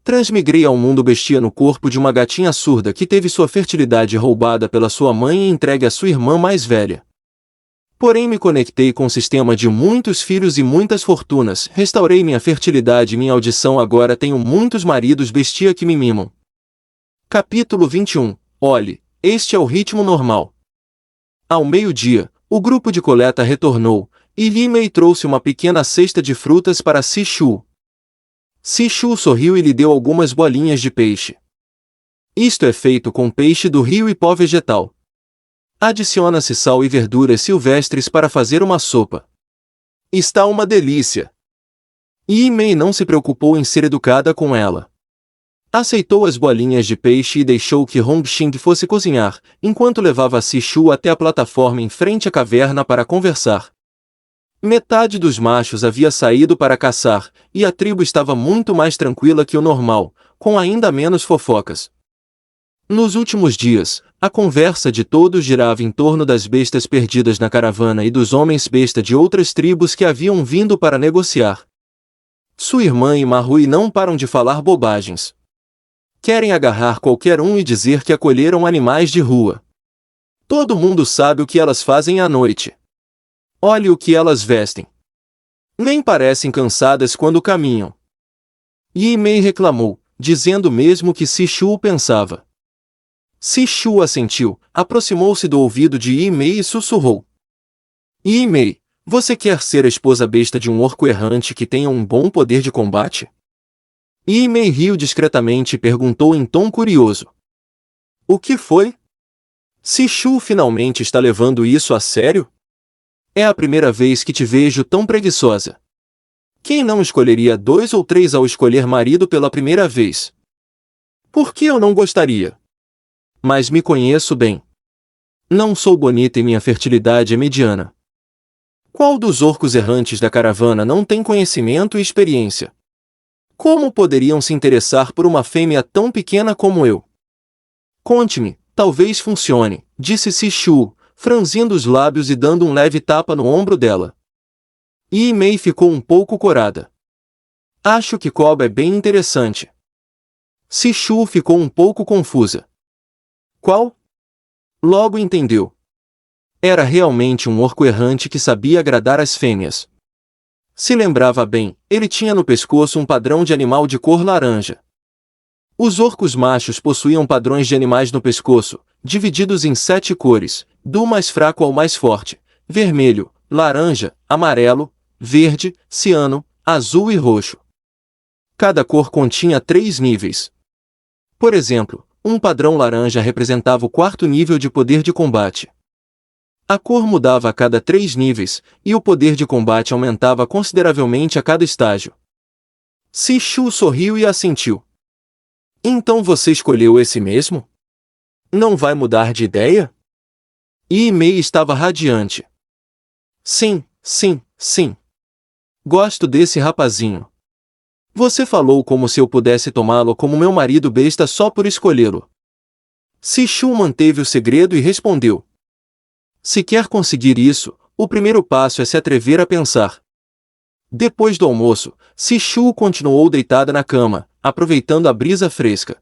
Transmigrei ao mundo bestia no corpo de uma gatinha surda que teve sua fertilidade roubada pela sua mãe e entregue à sua irmã mais velha. Porém me conectei com um sistema de muitos filhos e muitas fortunas, restaurei minha fertilidade e minha audição, agora tenho muitos maridos bestia que me mimam. Capítulo 21. Olhe, este é o ritmo normal. Ao meio-dia, o grupo de coleta retornou, e Li-Mei trouxe uma pequena cesta de frutas para Si-Shu. Si-Shu sorriu e lhe deu algumas bolinhas de peixe. Isto é feito com peixe do rio e pó vegetal. Adiciona-se sal e verduras silvestres para fazer uma sopa. Está uma delícia. Li-Mei não se preocupou em ser educada com ela. Aceitou as bolinhas de peixe e deixou que Hongxing fosse cozinhar, enquanto levava Si-Shu até a plataforma em frente à caverna para conversar. Metade dos machos havia saído para caçar, e a tribo estava muito mais tranquila que o normal, com ainda menos fofocas. Nos últimos dias, a conversa de todos girava em torno das bestas perdidas na caravana e dos homens besta de outras tribos que haviam vindo para negociar. Sua irmã e Marrui não param de falar bobagens. Querem agarrar qualquer um e dizer que acolheram animais de rua. Todo mundo sabe o que elas fazem à noite. Olhe o que elas vestem. Nem parecem cansadas quando caminham. Li-Mei reclamou, dizendo mesmo que Si-Shu pensava. Si-Shu assentiu, aproximou-se do ouvido de Li-Mei e sussurrou. Li-Mei, você quer ser a esposa besta de um orco errante que tenha um bom poder de combate? Li-Mei riu discretamente e perguntou em tom curioso. O que foi? Si-Shu finalmente está levando isso a sério? É a primeira vez que te vejo tão preguiçosa. Quem não escolheria 2 ou 3 ao escolher marido pela primeira vez? Por que eu não gostaria? Mas me conheço bem. Não sou bonita e minha fertilidade é mediana. Qual dos orcos errantes da caravana não tem conhecimento e experiência? Como poderiam se interessar por uma fêmea tão pequena como eu? Conte-me, talvez funcione, disse Si-Shu, franzindo os lábios e dando um leve tapa no ombro dela. Li-Mei ficou um pouco corada. Acho que Koba é bem interessante. Si-Shu ficou um pouco confusa. Qual? Logo entendeu. Era realmente um orco errante que sabia agradar as fêmeas. Se lembrava bem, ele tinha no pescoço um padrão de animal de cor laranja. Os orcos machos possuíam padrões de animais no pescoço, divididos em 7 cores, do mais fraco ao mais forte: vermelho, laranja, amarelo, verde, ciano, azul e roxo. Cada cor continha 3 níveis. Por exemplo, um padrão laranja representava o 4º nível de poder de combate. A cor mudava a cada 3 níveis, e o poder de combate aumentava consideravelmente a cada estágio. Si-Shu sorriu e assentiu. Então você escolheu esse mesmo? Não vai mudar de ideia? Li-Mei estava radiante. Sim, sim, sim. Gosto desse rapazinho. Você falou como se eu pudesse tomá-lo como meu marido besta só por escolhê-lo. Si-Shu manteve o segredo e respondeu. Se quer conseguir isso, o primeiro passo é se atrever a pensar. Depois do almoço, Si-Shu continuou deitada na cama, aproveitando a brisa fresca.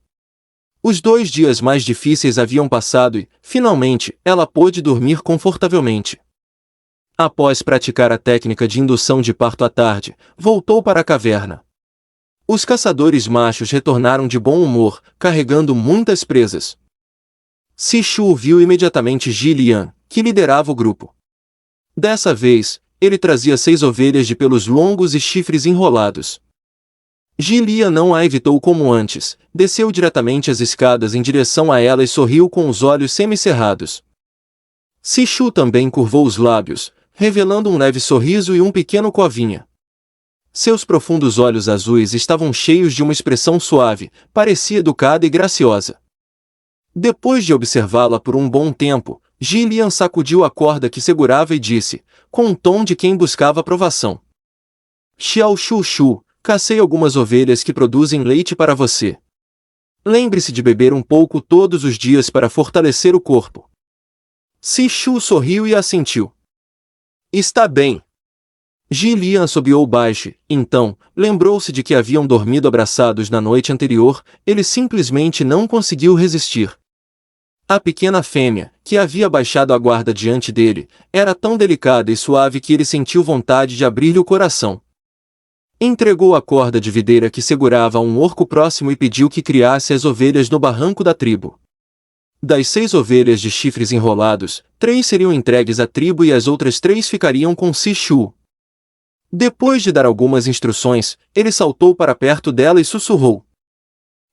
Os 2 dias mais difíceis haviam passado e, finalmente, ela pôde dormir confortavelmente. Após praticar a técnica de indução de parto à tarde, voltou para a caverna. Os caçadores machos retornaram de bom humor, carregando muitas presas. Si-Shu viu imediatamente Ji-Lian, que liderava o grupo. Dessa vez, ele trazia 6 ovelhas de pelos longos e chifres enrolados. Ji-Lian não a evitou como antes, desceu diretamente as escadas em direção a ela e sorriu com os olhos semicerrados. Si-Shu também curvou os lábios, revelando um leve sorriso e um pequeno covinha. Seus profundos olhos azuis estavam cheios de uma expressão suave, parecia educada e graciosa. Depois de observá-la por um bom tempo, Ji-Lian sacudiu a corda que segurava e disse, com um tom de quem buscava aprovação. Xiao Shu, cacei algumas ovelhas que produzem leite para você. Lembre-se de beber um pouco todos os dias para fortalecer o corpo. Si-Shu sorriu e assentiu. Está bem. Jilian assobiou baixo, então, lembrou-se de que haviam dormido abraçados na noite anterior, ele simplesmente não conseguiu resistir. A pequena fêmea, que havia baixado a guarda diante dele, era tão delicada e suave que ele sentiu vontade de abrir-lhe o coração. Entregou a corda de videira que segurava a um orco próximo e pediu que criasse as ovelhas no barranco da tribo. Das 6 ovelhas de chifres enrolados, 3 seriam entregues à tribo e as outras 3 ficariam com Sishu. Depois de dar algumas instruções, ele saltou para perto dela e sussurrou.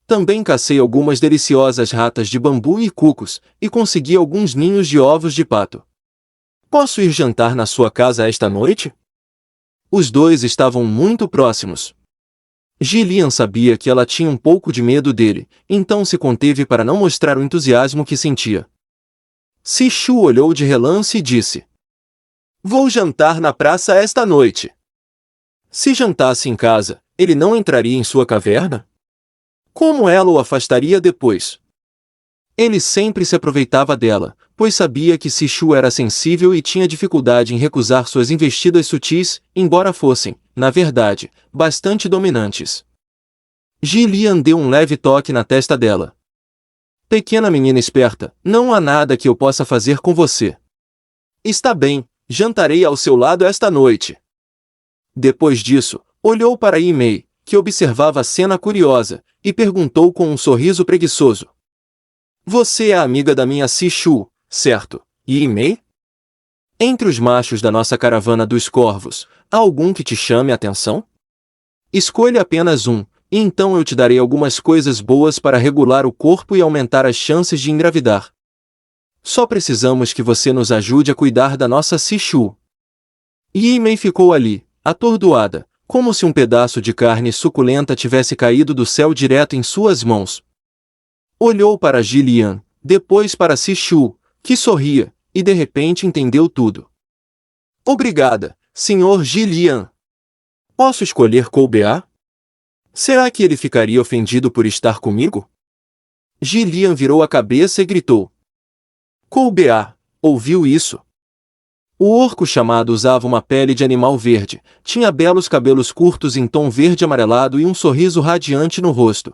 Também cacei algumas deliciosas ratas de bambu e cucos, e consegui alguns ninhos de ovos de pato. Posso ir jantar na sua casa esta noite? Os dois estavam muito próximos. Jilian sabia que ela tinha um pouco de medo dele, então se conteve para não mostrar o entusiasmo que sentia. Sishu olhou de relance e disse: Vou jantar na praça esta noite. Se jantasse em casa, ele não entraria em sua caverna? Como ela o afastaria depois? Ele sempre se aproveitava dela, pois sabia que Sishu era sensível e tinha dificuldade em recusar suas investidas sutis, embora fossem, na verdade, bastante dominantes. Jilian deu um leve toque na testa dela. Pequena menina esperta, não há nada que eu possa fazer com você. Está bem, jantarei ao seu lado esta noite. Depois disso, olhou para Yimei, que observava a cena curiosa, e perguntou com um sorriso preguiçoso. Você é a amiga da minha Sishu, certo, Yimei? Entre os machos da nossa caravana dos corvos, há algum que te chame a atenção? Escolha apenas um, e então eu te darei algumas coisas boas para regular o corpo e aumentar as chances de engravidar. Só precisamos que você nos ajude a cuidar da nossa Sishu. Yimei ficou ali, atordoada, como se um pedaço de carne suculenta tivesse caído do céu direto em suas mãos. Olhou para Jilian, depois para Sishu, que sorria, e de repente entendeu tudo. Obrigada, Sr. Jilian. Posso escolher Koubea? Será que ele ficaria ofendido por estar comigo? Jilian virou a cabeça e gritou. Koubea, ouviu isso? O orco chamado usava uma pele de animal verde, tinha belos cabelos curtos em tom verde amarelado e um sorriso radiante no rosto.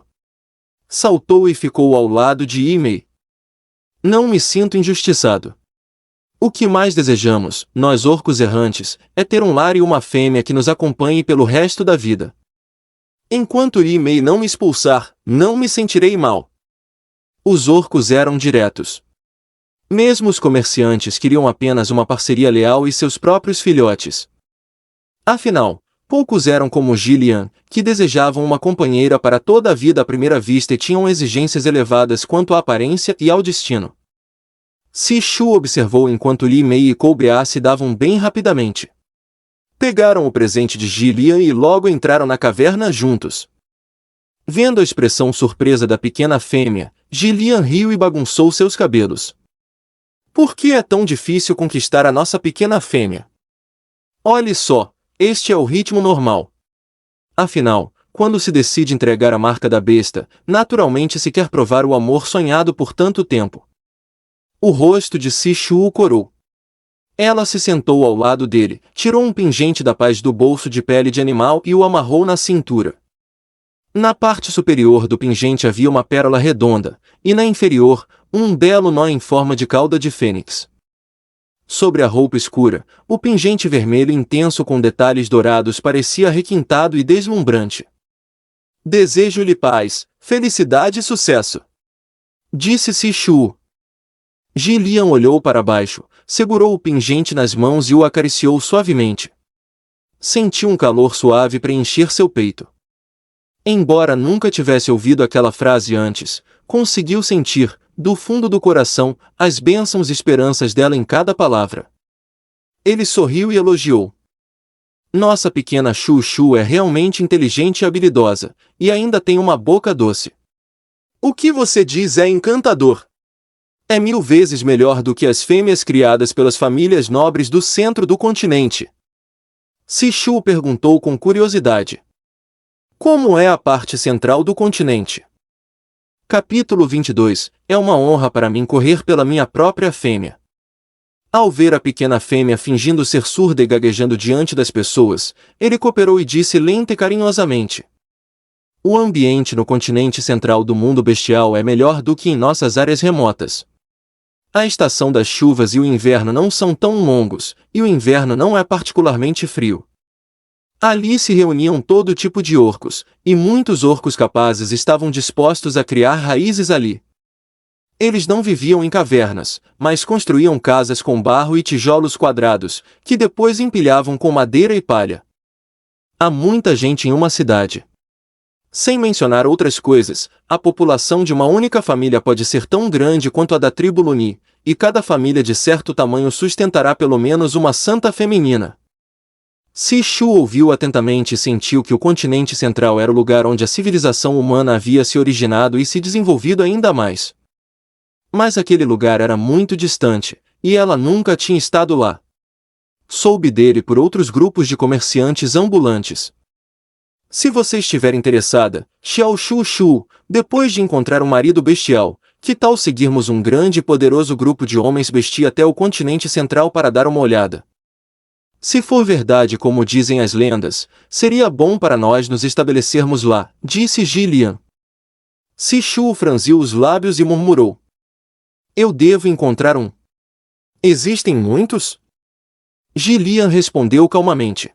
Saltou e ficou ao lado de Yimei. Não me sinto injustiçado. O que mais desejamos, nós orcos errantes, é ter um lar e uma fêmea que nos acompanhe pelo resto da vida. Enquanto Yimei não me expulsar, não me sentirei mal. Os orcos eram diretos. Mesmo os comerciantes queriam apenas uma parceria leal e seus próprios filhotes. Afinal, poucos eram como Jilian, que desejavam uma companheira para toda a vida à primeira vista e tinham exigências elevadas quanto à aparência e ao destino. Sishu observou enquanto Yimei e Koubea se davam bem rapidamente. Pegaram o presente de Jilian e logo entraram na caverna juntos. Vendo a expressão surpresa da pequena fêmea, Jilian riu e bagunçou seus cabelos. Por que é tão difícil conquistar a nossa pequena fêmea? Olhe só, este é o ritmo normal. Afinal, quando se decide entregar a marca da besta, naturalmente se quer provar o amor sonhado por tanto tempo. O rosto de Sishu o corou. Ela se sentou ao lado dele, tirou um pingente da paz do bolso de pele de animal e o amarrou na cintura. Na parte superior do pingente havia uma pérola redonda, e na inferior, um belo nó em forma de cauda de fênix. Sobre a roupa escura, o pingente vermelho intenso com detalhes dourados parecia requintado e deslumbrante. Desejo-lhe paz, felicidade e sucesso, disse Sishu. Jilian olhou para baixo, segurou o pingente nas mãos e o acariciou suavemente. Sentiu um calor suave preencher seu peito. Embora nunca tivesse ouvido aquela frase antes, conseguiu sentir, do fundo do coração, as bênçãos e esperanças dela em cada palavra. Ele sorriu e elogiou. Nossa pequena Chuchu é realmente inteligente e habilidosa, e ainda tem uma boca doce. O que você diz é encantador. É 1000 vezes melhor do que as fêmeas criadas pelas famílias nobres do centro do continente. Sishu perguntou com curiosidade. Como é a parte central do continente? Capítulo 22. É uma honra para mim correr pela minha própria fêmea. Ao ver a pequena fêmea fingindo ser surda e gaguejando diante das pessoas, ele cooperou e disse lenta e carinhosamente: "O ambiente no continente central do mundo bestial é melhor do que em nossas áreas remotas. A estação das chuvas e o inverno não são tão longos, e o inverno não é particularmente frio. Ali se reuniam todo tipo de orcos, e muitos orcos capazes estavam dispostos a criar raízes ali. Eles não viviam em cavernas, mas construíam casas com barro e tijolos quadrados, que depois empilhavam com madeira e palha. Há muita gente em uma cidade. Sem mencionar outras coisas, a população de uma única família pode ser tão grande quanto a da tribo Luni, e cada família de certo tamanho sustentará pelo menos uma santa feminina." Sishu ouviu atentamente e sentiu que o continente central era o lugar onde a civilização humana havia se originado e se desenvolvido ainda mais. Mas aquele lugar era muito distante, e ela nunca tinha estado lá. Soube dele por outros grupos de comerciantes ambulantes. Se você estiver interessada, Xiao Shu Shu, depois de encontrar um marido bestial, que tal seguirmos um grande e poderoso grupo de homens bestia até o continente central para dar uma olhada? Se for verdade como dizem as lendas, seria bom para nós nos estabelecermos lá, disse Jilian. Sishu franziu os lábios e murmurou: "Eu devo encontrar um." "Existem muitos?" Jilian respondeu calmamente.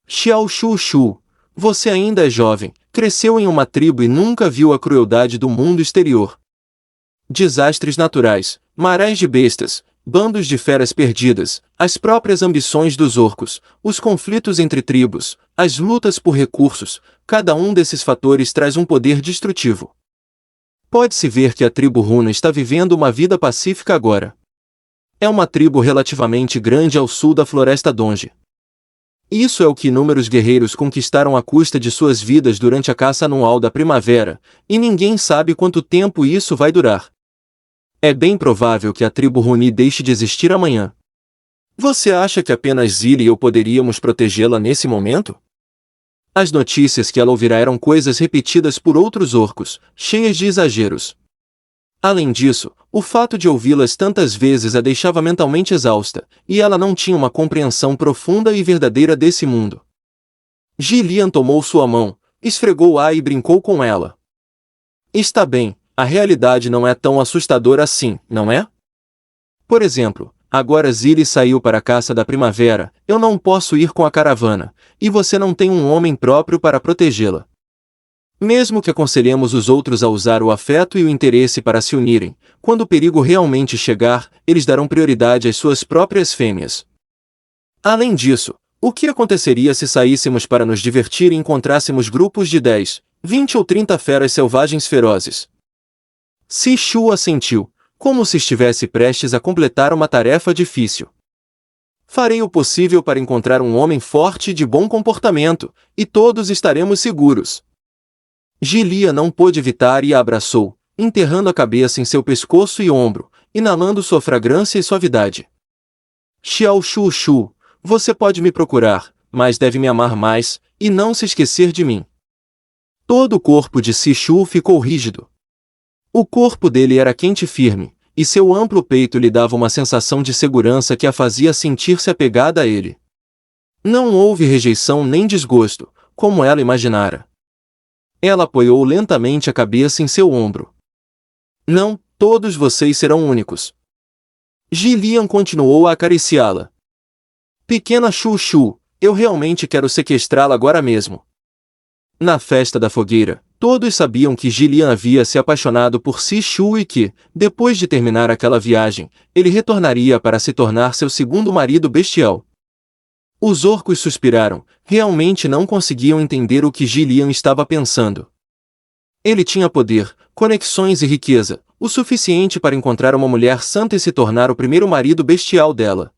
"Xiao Shu Shu, você ainda é jovem, cresceu em uma tribo e nunca viu a crueldade do mundo exterior. Desastres naturais, marés de bestas, bandos de feras perdidas, as próprias ambições dos orcos, os conflitos entre tribos, as lutas por recursos, cada um desses fatores traz um poder destrutivo. Pode-se ver que a tribo Runa está vivendo uma vida pacífica agora. É uma tribo relativamente grande ao sul da Floresta Donge. Isso é o que inúmeros guerreiros conquistaram à custa de suas vidas durante a caça anual da primavera, e ninguém sabe quanto tempo isso vai durar. É bem provável que a tribo Runi deixe de existir amanhã. Você acha que apenas Zili e eu poderíamos protegê-la nesse momento?" As notícias que ela ouvirá eram coisas repetidas por outros orcos, cheias de exageros. Além disso, o fato de ouvi-las tantas vezes a deixava mentalmente exausta, e ela não tinha uma compreensão profunda e verdadeira desse mundo. Jilian tomou sua mão, esfregou-a e brincou com ela. "Está bem, a realidade não é tão assustadora assim, não é? Por exemplo, agora Zili saiu para a caça da primavera, eu não posso ir com a caravana, e você não tem um homem próprio para protegê-la. Mesmo que aconselhemos os outros a usar o afeto e o interesse para se unirem, quando o perigo realmente chegar, eles darão prioridade às suas próprias fêmeas. Além disso, o que aconteceria se saíssemos para nos divertir e encontrássemos grupos de 10, 20 ou 30 feras selvagens ferozes?" Sishu assentiu, como se estivesse prestes a completar uma tarefa difícil. "Farei o possível para encontrar um homem forte e de bom comportamento, e todos estaremos seguros." Jilian não pôde evitar e a abraçou, enterrando a cabeça em seu pescoço e ombro, inalando sua fragrância e suavidade. "Xiao Shu Shu, você pode me procurar, mas deve me amar mais, e não se esquecer de mim." Todo o corpo de Sishu ficou rígido. O corpo dele era quente e firme, e seu amplo peito lhe dava uma sensação de segurança que a fazia sentir-se apegada a ele. Não houve rejeição nem desgosto, como ela imaginara. Ela apoiou lentamente a cabeça em seu ombro. "Não, todos vocês serão únicos." Jilian continuou a acariciá-la. "Pequena Chuchu, eu realmente quero sequestrá-la agora mesmo." Na festa da fogueira, todos sabiam que Jilian havia se apaixonado por Sishu e que, depois de terminar aquela viagem, ele retornaria para se tornar seu segundo marido bestial. Os orcos suspiraram, realmente não conseguiam entender o que Jilian estava pensando. Ele tinha poder, conexões e riqueza, o suficiente para encontrar uma mulher santa e se tornar o primeiro marido bestial dela.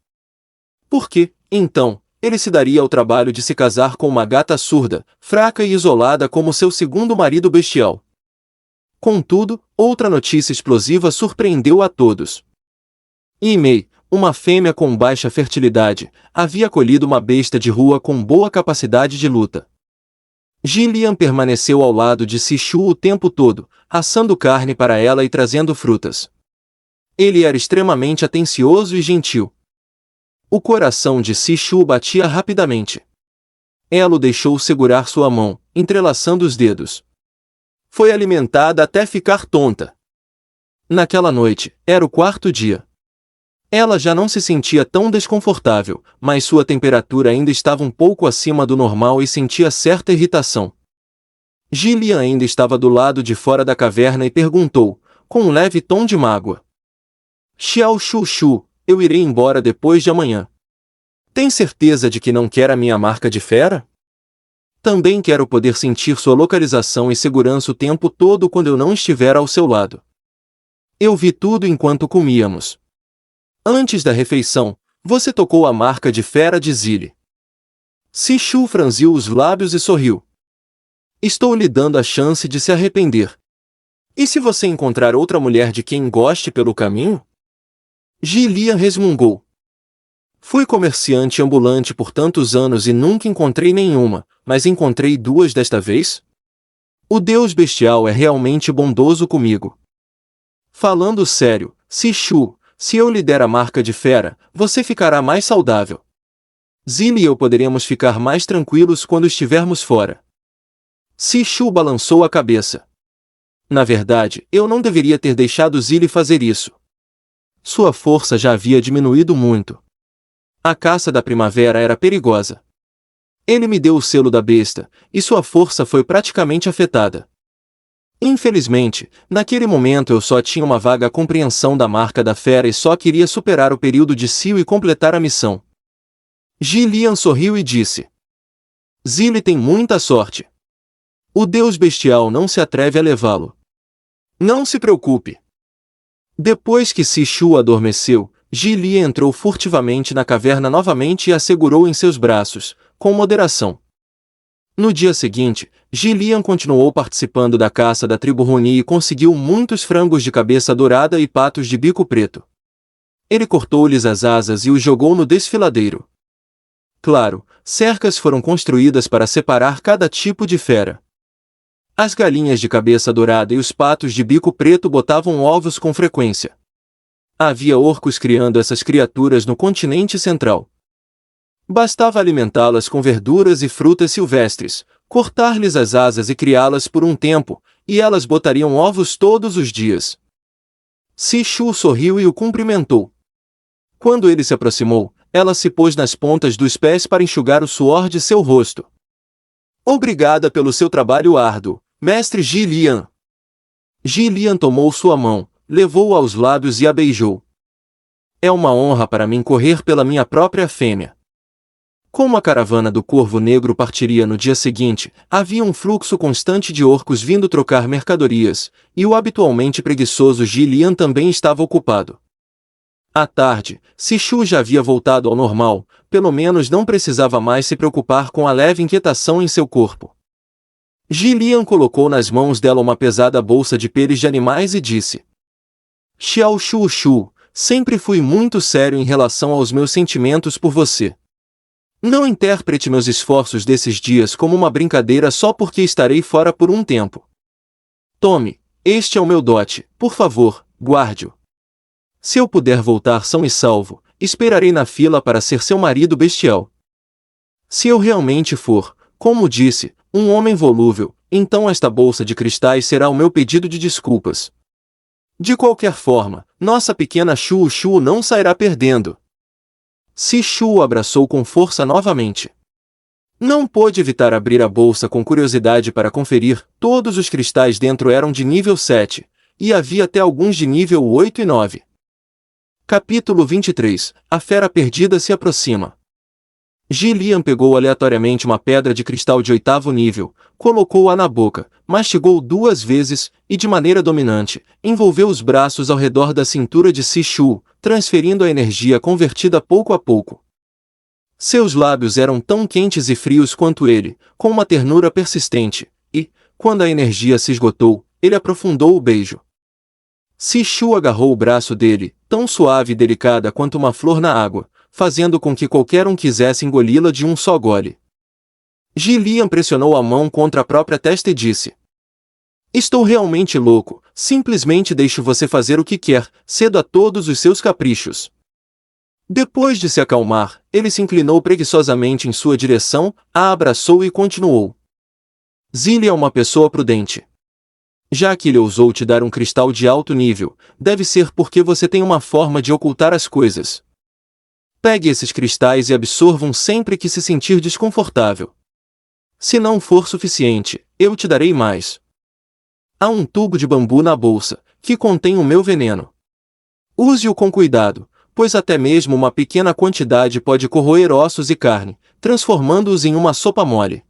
Por que, então, ele se daria ao trabalho de se casar com uma gata surda, fraca e isolada como seu segundo marido bestial? Contudo, outra notícia explosiva surpreendeu a todos. Imei, uma fêmea com baixa fertilidade, havia colhido uma besta de rua com boa capacidade de luta. Jilian permaneceu ao lado de Sishu o tempo todo, assando carne para ela e trazendo frutas. Ele era extremamente atencioso e gentil. O coração de Sishu batia rapidamente. Ela o deixou segurar sua mão, entrelaçando os dedos. Foi alimentada até ficar tonta. Naquela noite, era o quarto dia. Ela já não se sentia tão desconfortável, mas sua temperatura ainda estava um pouco acima do normal e sentia certa irritação. Gillian ainda estava do lado de fora da caverna e perguntou, com um leve tom de mágoa. Xiao Shu Shu, eu irei embora depois de amanhã. Tem certeza de que não quer a minha marca de fera? Também quero poder sentir sua localização e segurança o tempo todo quando eu não estiver ao seu lado. Eu vi tudo enquanto comíamos. Antes da refeição, você tocou a marca de fera de Zilli. Sishu franziu os lábios e sorriu. Estou lhe dando a chance de se arrepender. E se você encontrar outra mulher de quem goste pelo caminho? Gillian resmungou. Fui comerciante ambulante por tantos anos e nunca encontrei nenhuma, mas encontrei duas desta vez? O Deus bestial é realmente bondoso comigo. Falando sério, Sishu, se eu lhe der a marca de fera, você ficará mais saudável. Zilli e eu poderemos ficar mais tranquilos quando estivermos fora. Sishu balançou a cabeça. Na verdade, eu não deveria ter deixado Zilli fazer isso. Sua força já havia diminuído muito. A caça da primavera era perigosa. Ele me deu o selo da besta, e sua força foi praticamente afetada. Infelizmente, naquele momento eu só tinha uma vaga compreensão da marca da fera e só queria superar o período de cio e completar a missão. Gillian sorriu e disse. Zilli tem muita sorte. O Deus bestial não se atreve a levá-lo. Não se preocupe. Depois que Sishu adormeceu, Gillian entrou furtivamente na caverna novamente e a segurou em seus braços, com moderação. No dia seguinte, Gillian continuou participando da caça da tribo Runi e conseguiu muitos frangos de cabeça dourada e patos de bico preto. Ele cortou-lhes as asas e os jogou no desfiladeiro. Claro, cercas foram construídas para separar cada tipo de fera. As galinhas de cabeça dourada e os patos de bico preto botavam ovos com frequência. Havia orcos criando essas criaturas no continente central. Bastava alimentá-las com verduras e frutas silvestres, cortar-lhes as asas e criá-las por um tempo, e elas botariam ovos todos os dias. Sishu sorriu e o cumprimentou. Quando ele se aproximou, ela se pôs nas pontas dos pés para enxugar o suor de seu rosto. Obrigada pelo seu trabalho árduo, mestre Gillian. Gillian tomou sua mão, levou-a aos lábios e a beijou. É uma honra para mim correr pela minha própria fêmea. Como a caravana do Corvo Negro partiria no dia seguinte, havia um fluxo constante de orcos vindo trocar mercadorias, e o habitualmente preguiçoso Gillian também estava ocupado. À tarde, Sishu já havia voltado ao normal, pelo menos não precisava mais se preocupar com a leve inquietação em seu corpo. Gillian colocou nas mãos dela uma pesada bolsa de peles de animais e disse: Xiao Shu Shu, sempre fui muito sério em relação aos meus sentimentos por você. Não interprete meus esforços desses dias como uma brincadeira só porque estarei fora por um tempo. Tome, este é o meu dote, por favor, guarde-o. Se eu puder voltar são e salvo, esperarei na fila para ser seu marido bestial. Se eu realmente for, como disse, um homem volúvel, então esta bolsa de cristais será o meu pedido de desculpas. De qualquer forma, nossa pequena Shu Shu não sairá perdendo. Sishu o abraçou com força novamente. Não pôde evitar abrir a bolsa com curiosidade para conferir, todos os cristais dentro eram de nível 7, e havia até alguns de nível 8 e 9. Capítulo 23. A fera perdida se aproxima. Gillian pegou aleatoriamente uma pedra de cristal de 8º nível, colocou-a na boca, mastigou 2 vezes, e de maneira dominante, envolveu os braços ao redor da cintura de Sishu, transferindo a energia convertida pouco a pouco. Seus lábios eram tão quentes e frios quanto ele, com uma ternura persistente, e, quando a energia se esgotou, ele aprofundou o beijo. Sishu agarrou o braço dele, tão suave e delicada quanto uma flor na água, fazendo com que qualquer um quisesse engoli-la de um só gole. Gillian pressionou a mão contra a própria testa e disse: Estou realmente louco, simplesmente deixo você fazer o que quer, cedo a todos os seus caprichos. Depois de se acalmar, ele se inclinou preguiçosamente em sua direção, a abraçou e continuou. Zilli é uma pessoa prudente. Já que ele ousou te dar um cristal de alto nível, deve ser porque você tem uma forma de ocultar as coisas. Pegue esses cristais e absorvam sempre que se sentir desconfortável. Se não for suficiente, eu te darei mais. Há um tubo de bambu na bolsa, que contém o meu veneno. Use-o com cuidado, pois até mesmo uma pequena quantidade pode corroer ossos e carne, transformando-os em uma sopa mole.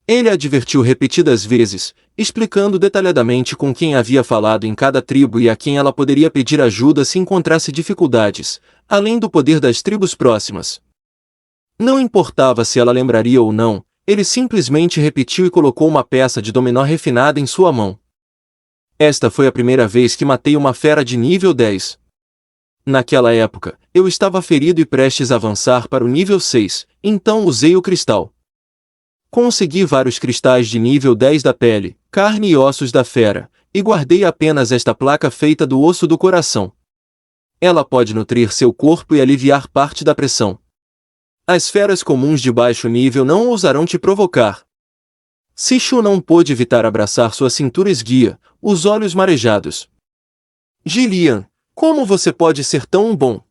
Ele advertiu repetidas vezes, explicando detalhadamente com quem havia falado em cada tribo e a quem ela poderia pedir ajuda se encontrasse dificuldades, além do poder das tribos próximas. Não importava se ela lembraria ou não, ele simplesmente repetiu e colocou uma peça de dominó refinada em sua mão. Esta foi a primeira vez que matei uma fera de nível 10. Naquela época, eu estava ferido e prestes a avançar para o nível 6, então usei o cristal. Consegui vários cristais de nível 10 da pele, carne e ossos da fera, e guardei apenas esta placa feita do osso do coração. Ela pode nutrir seu corpo e aliviar parte da pressão. As feras comuns de baixo nível não ousarão te provocar. Sishu não pôde evitar abraçar sua cintura esguia, os olhos marejados. Gillian, como você pode ser tão bom?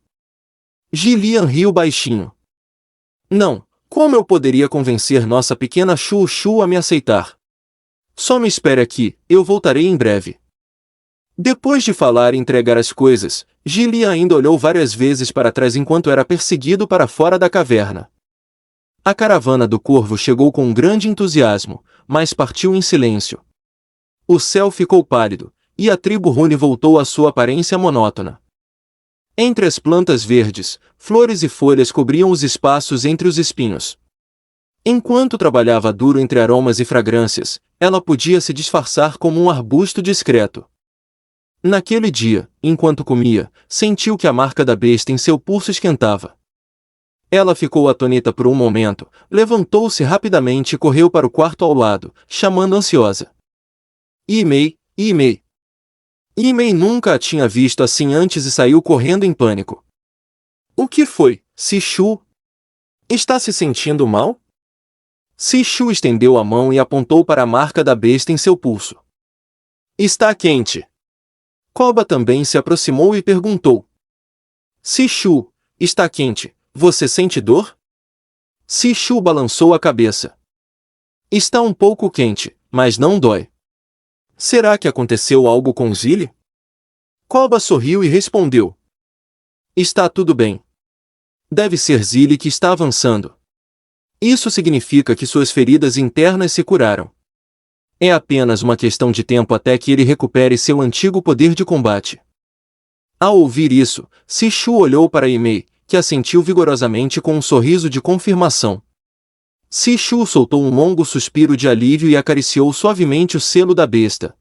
Gillian riu baixinho. Não, como eu poderia convencer nossa pequena Chu a me aceitar? Só me espere aqui, eu voltarei em breve. Depois de falar e entregar as coisas, Gillian ainda olhou várias vezes para trás enquanto era perseguido para fora da caverna. A caravana do Corvo chegou com um grande entusiasmo, mas partiu em silêncio. O céu ficou pálido, e a tribo Rune voltou à sua aparência monótona. Entre as plantas verdes, flores e folhas cobriam os espaços entre os espinhos. Enquanto trabalhava duro entre aromas e fragrâncias, ela podia se disfarçar como um arbusto discreto. Naquele dia, enquanto comia, sentiu que a marca da besta em seu pulso esquentava. Ela ficou atônita por um momento, levantou-se rapidamente e correu para o quarto ao lado, chamando ansiosa. Imei, Imei. Imei nunca a tinha visto assim antes e saiu correndo em pânico. O que foi, Sishu? Está se sentindo mal? Sishu estendeu a mão e apontou para a marca da besta em seu pulso. Está quente. Koba também se aproximou e perguntou. Sishu, está quente, você sente dor? Sishu balançou a cabeça. Está um pouco quente, mas não dói. Será que aconteceu algo com Zilli? Koba sorriu e respondeu. Está tudo bem. Deve ser Zilli que está avançando. Isso significa que suas feridas internas se curaram. É apenas uma questão de tempo até que ele recupere seu antigo poder de combate. Ao ouvir isso, Sishu olhou para Imei, que assentiu vigorosamente com um sorriso de confirmação. Sishu soltou um longo suspiro de alívio e acariciou suavemente o selo da besta.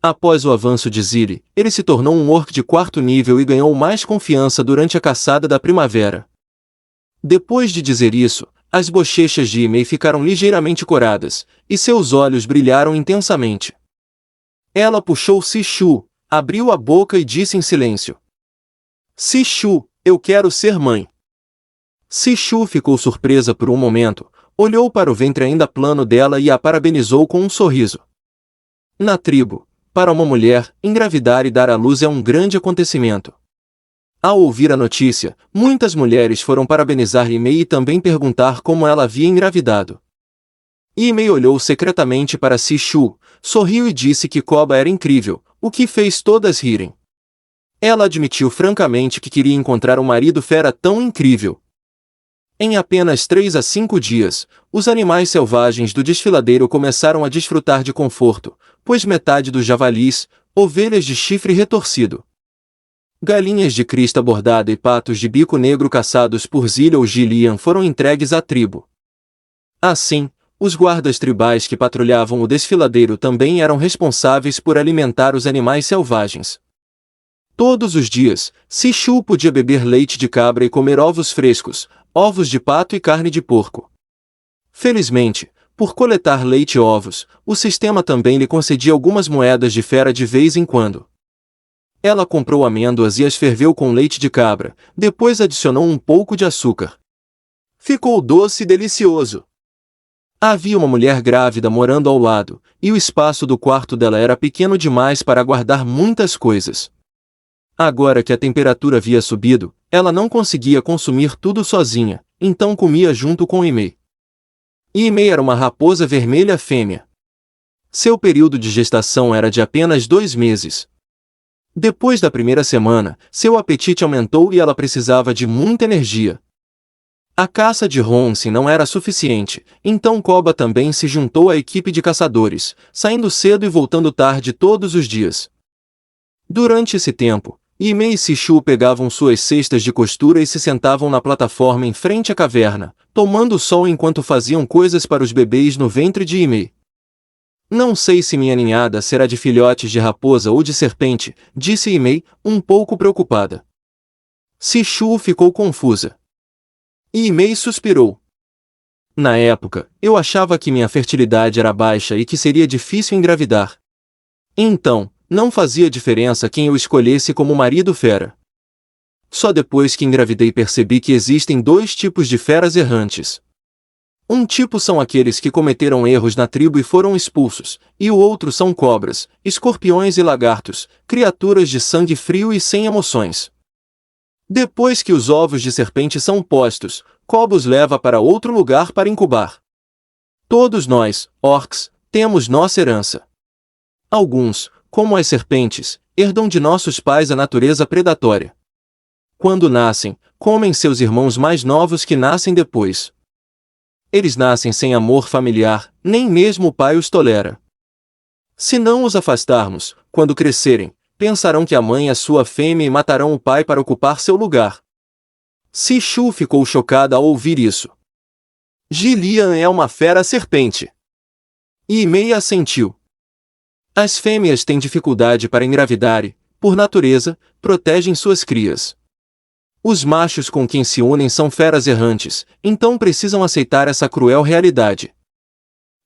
Após o avanço de Zilli, ele se tornou um orc de 4º nível e ganhou mais confiança durante a caçada da primavera. Depois de dizer isso, as bochechas de Imei ficaram ligeiramente coradas, e seus olhos brilharam intensamente. Ela puxou Sishu, abriu a boca e disse em silêncio. Sishu, eu quero ser mãe. Sishu ficou surpresa por um momento, olhou para o ventre ainda plano dela e a parabenizou com um sorriso. Na tribo, para uma mulher, engravidar e dar à luz é um grande acontecimento. Ao ouvir a notícia, muitas mulheres foram parabenizar Imei e também perguntar como ela havia engravidado. Imei olhou secretamente para Sishu, sorriu e disse que Koba era incrível, o que fez todas rirem. Ela admitiu francamente que queria encontrar um marido fera tão incrível. Em apenas 3 a 5 dias, os animais selvagens do desfiladeiro começaram a desfrutar de conforto, pois metade dos javalis, ovelhas de chifre retorcido, galinhas de crista bordada e patos de bico negro caçados por Zilli ou Gillian foram entregues à tribo. Assim, os guardas tribais que patrulhavam o desfiladeiro também eram responsáveis por alimentar os animais selvagens. Todos os dias, Sishu podia beber leite de cabra e comer ovos frescos, ovos de pato e carne de porco. Felizmente, Por coletar leite e ovos, o sistema também lhe concedia algumas moedas de fera de vez em quando. Ela comprou amêndoas e as ferveu com leite de cabra, depois adicionou um pouco de açúcar. Ficou doce e delicioso. Havia uma mulher grávida morando ao lado, e o espaço do quarto dela era pequeno demais para guardar muitas coisas. Agora que a temperatura havia subido, ela não conseguia consumir tudo sozinha, então comia junto com Imei. Imei era uma raposa vermelha fêmea. Seu período de gestação era de apenas 2 meses. Depois da primeira semana, seu apetite aumentou e ela precisava de muita energia. A caça de Ronce não era suficiente, então Koba também se juntou à equipe de caçadores, saindo cedo e voltando tarde todos os dias. Durante esse tempo, Imei e Sishu pegavam suas cestas de costura e se sentavam na plataforma em frente à caverna, tomando sol enquanto faziam coisas para os bebês no ventre de Imei. Não sei se minha ninhada será de filhotes de raposa ou de serpente, disse Imei, um pouco preocupada. Sishu ficou confusa. Imei suspirou. Na época, eu achava que minha fertilidade era baixa e que seria difícil engravidar. Então, não fazia diferença quem eu escolhesse como marido fera. Só depois que engravidei percebi que existem 2 tipos de feras errantes. Um tipo são aqueles que cometeram erros na tribo e foram expulsos, e o outro são cobras, escorpiões e lagartos, criaturas de sangue frio e sem emoções. Depois que os ovos de serpente são postos, Koba os leva para outro lugar para incubar. Todos nós, orcs, temos nossa herança. Alguns, como as serpentes, herdam de nossos pais a natureza predatória. Quando nascem, comem seus irmãos mais novos que nascem depois. Eles nascem sem amor familiar, nem mesmo o pai os tolera. Se não os afastarmos, quando crescerem, pensarão que a mãe é sua fêmea e matarão o pai para ocupar seu lugar. Sishu ficou chocada ao ouvir isso. Gillian é uma fera serpente. Imei assentiu. As fêmeas têm dificuldade para engravidar e, por natureza, protegem suas crias. Os machos com quem se unem são feras errantes, então precisam aceitar essa cruel realidade.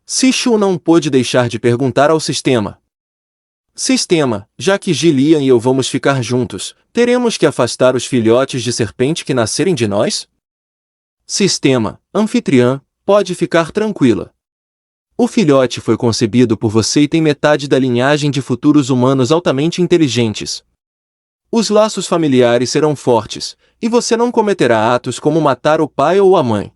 Sishu não pôde deixar de perguntar ao sistema. Sistema, já que Gillian e eu vamos ficar juntos, teremos que afastar os filhotes de serpente que nascerem de nós? Sistema, anfitriã, pode ficar tranquila. O filhote foi concebido por você e tem metade da linhagem de futuros humanos altamente inteligentes. Os laços familiares serão fortes, e você não cometerá atos como matar o pai ou a mãe.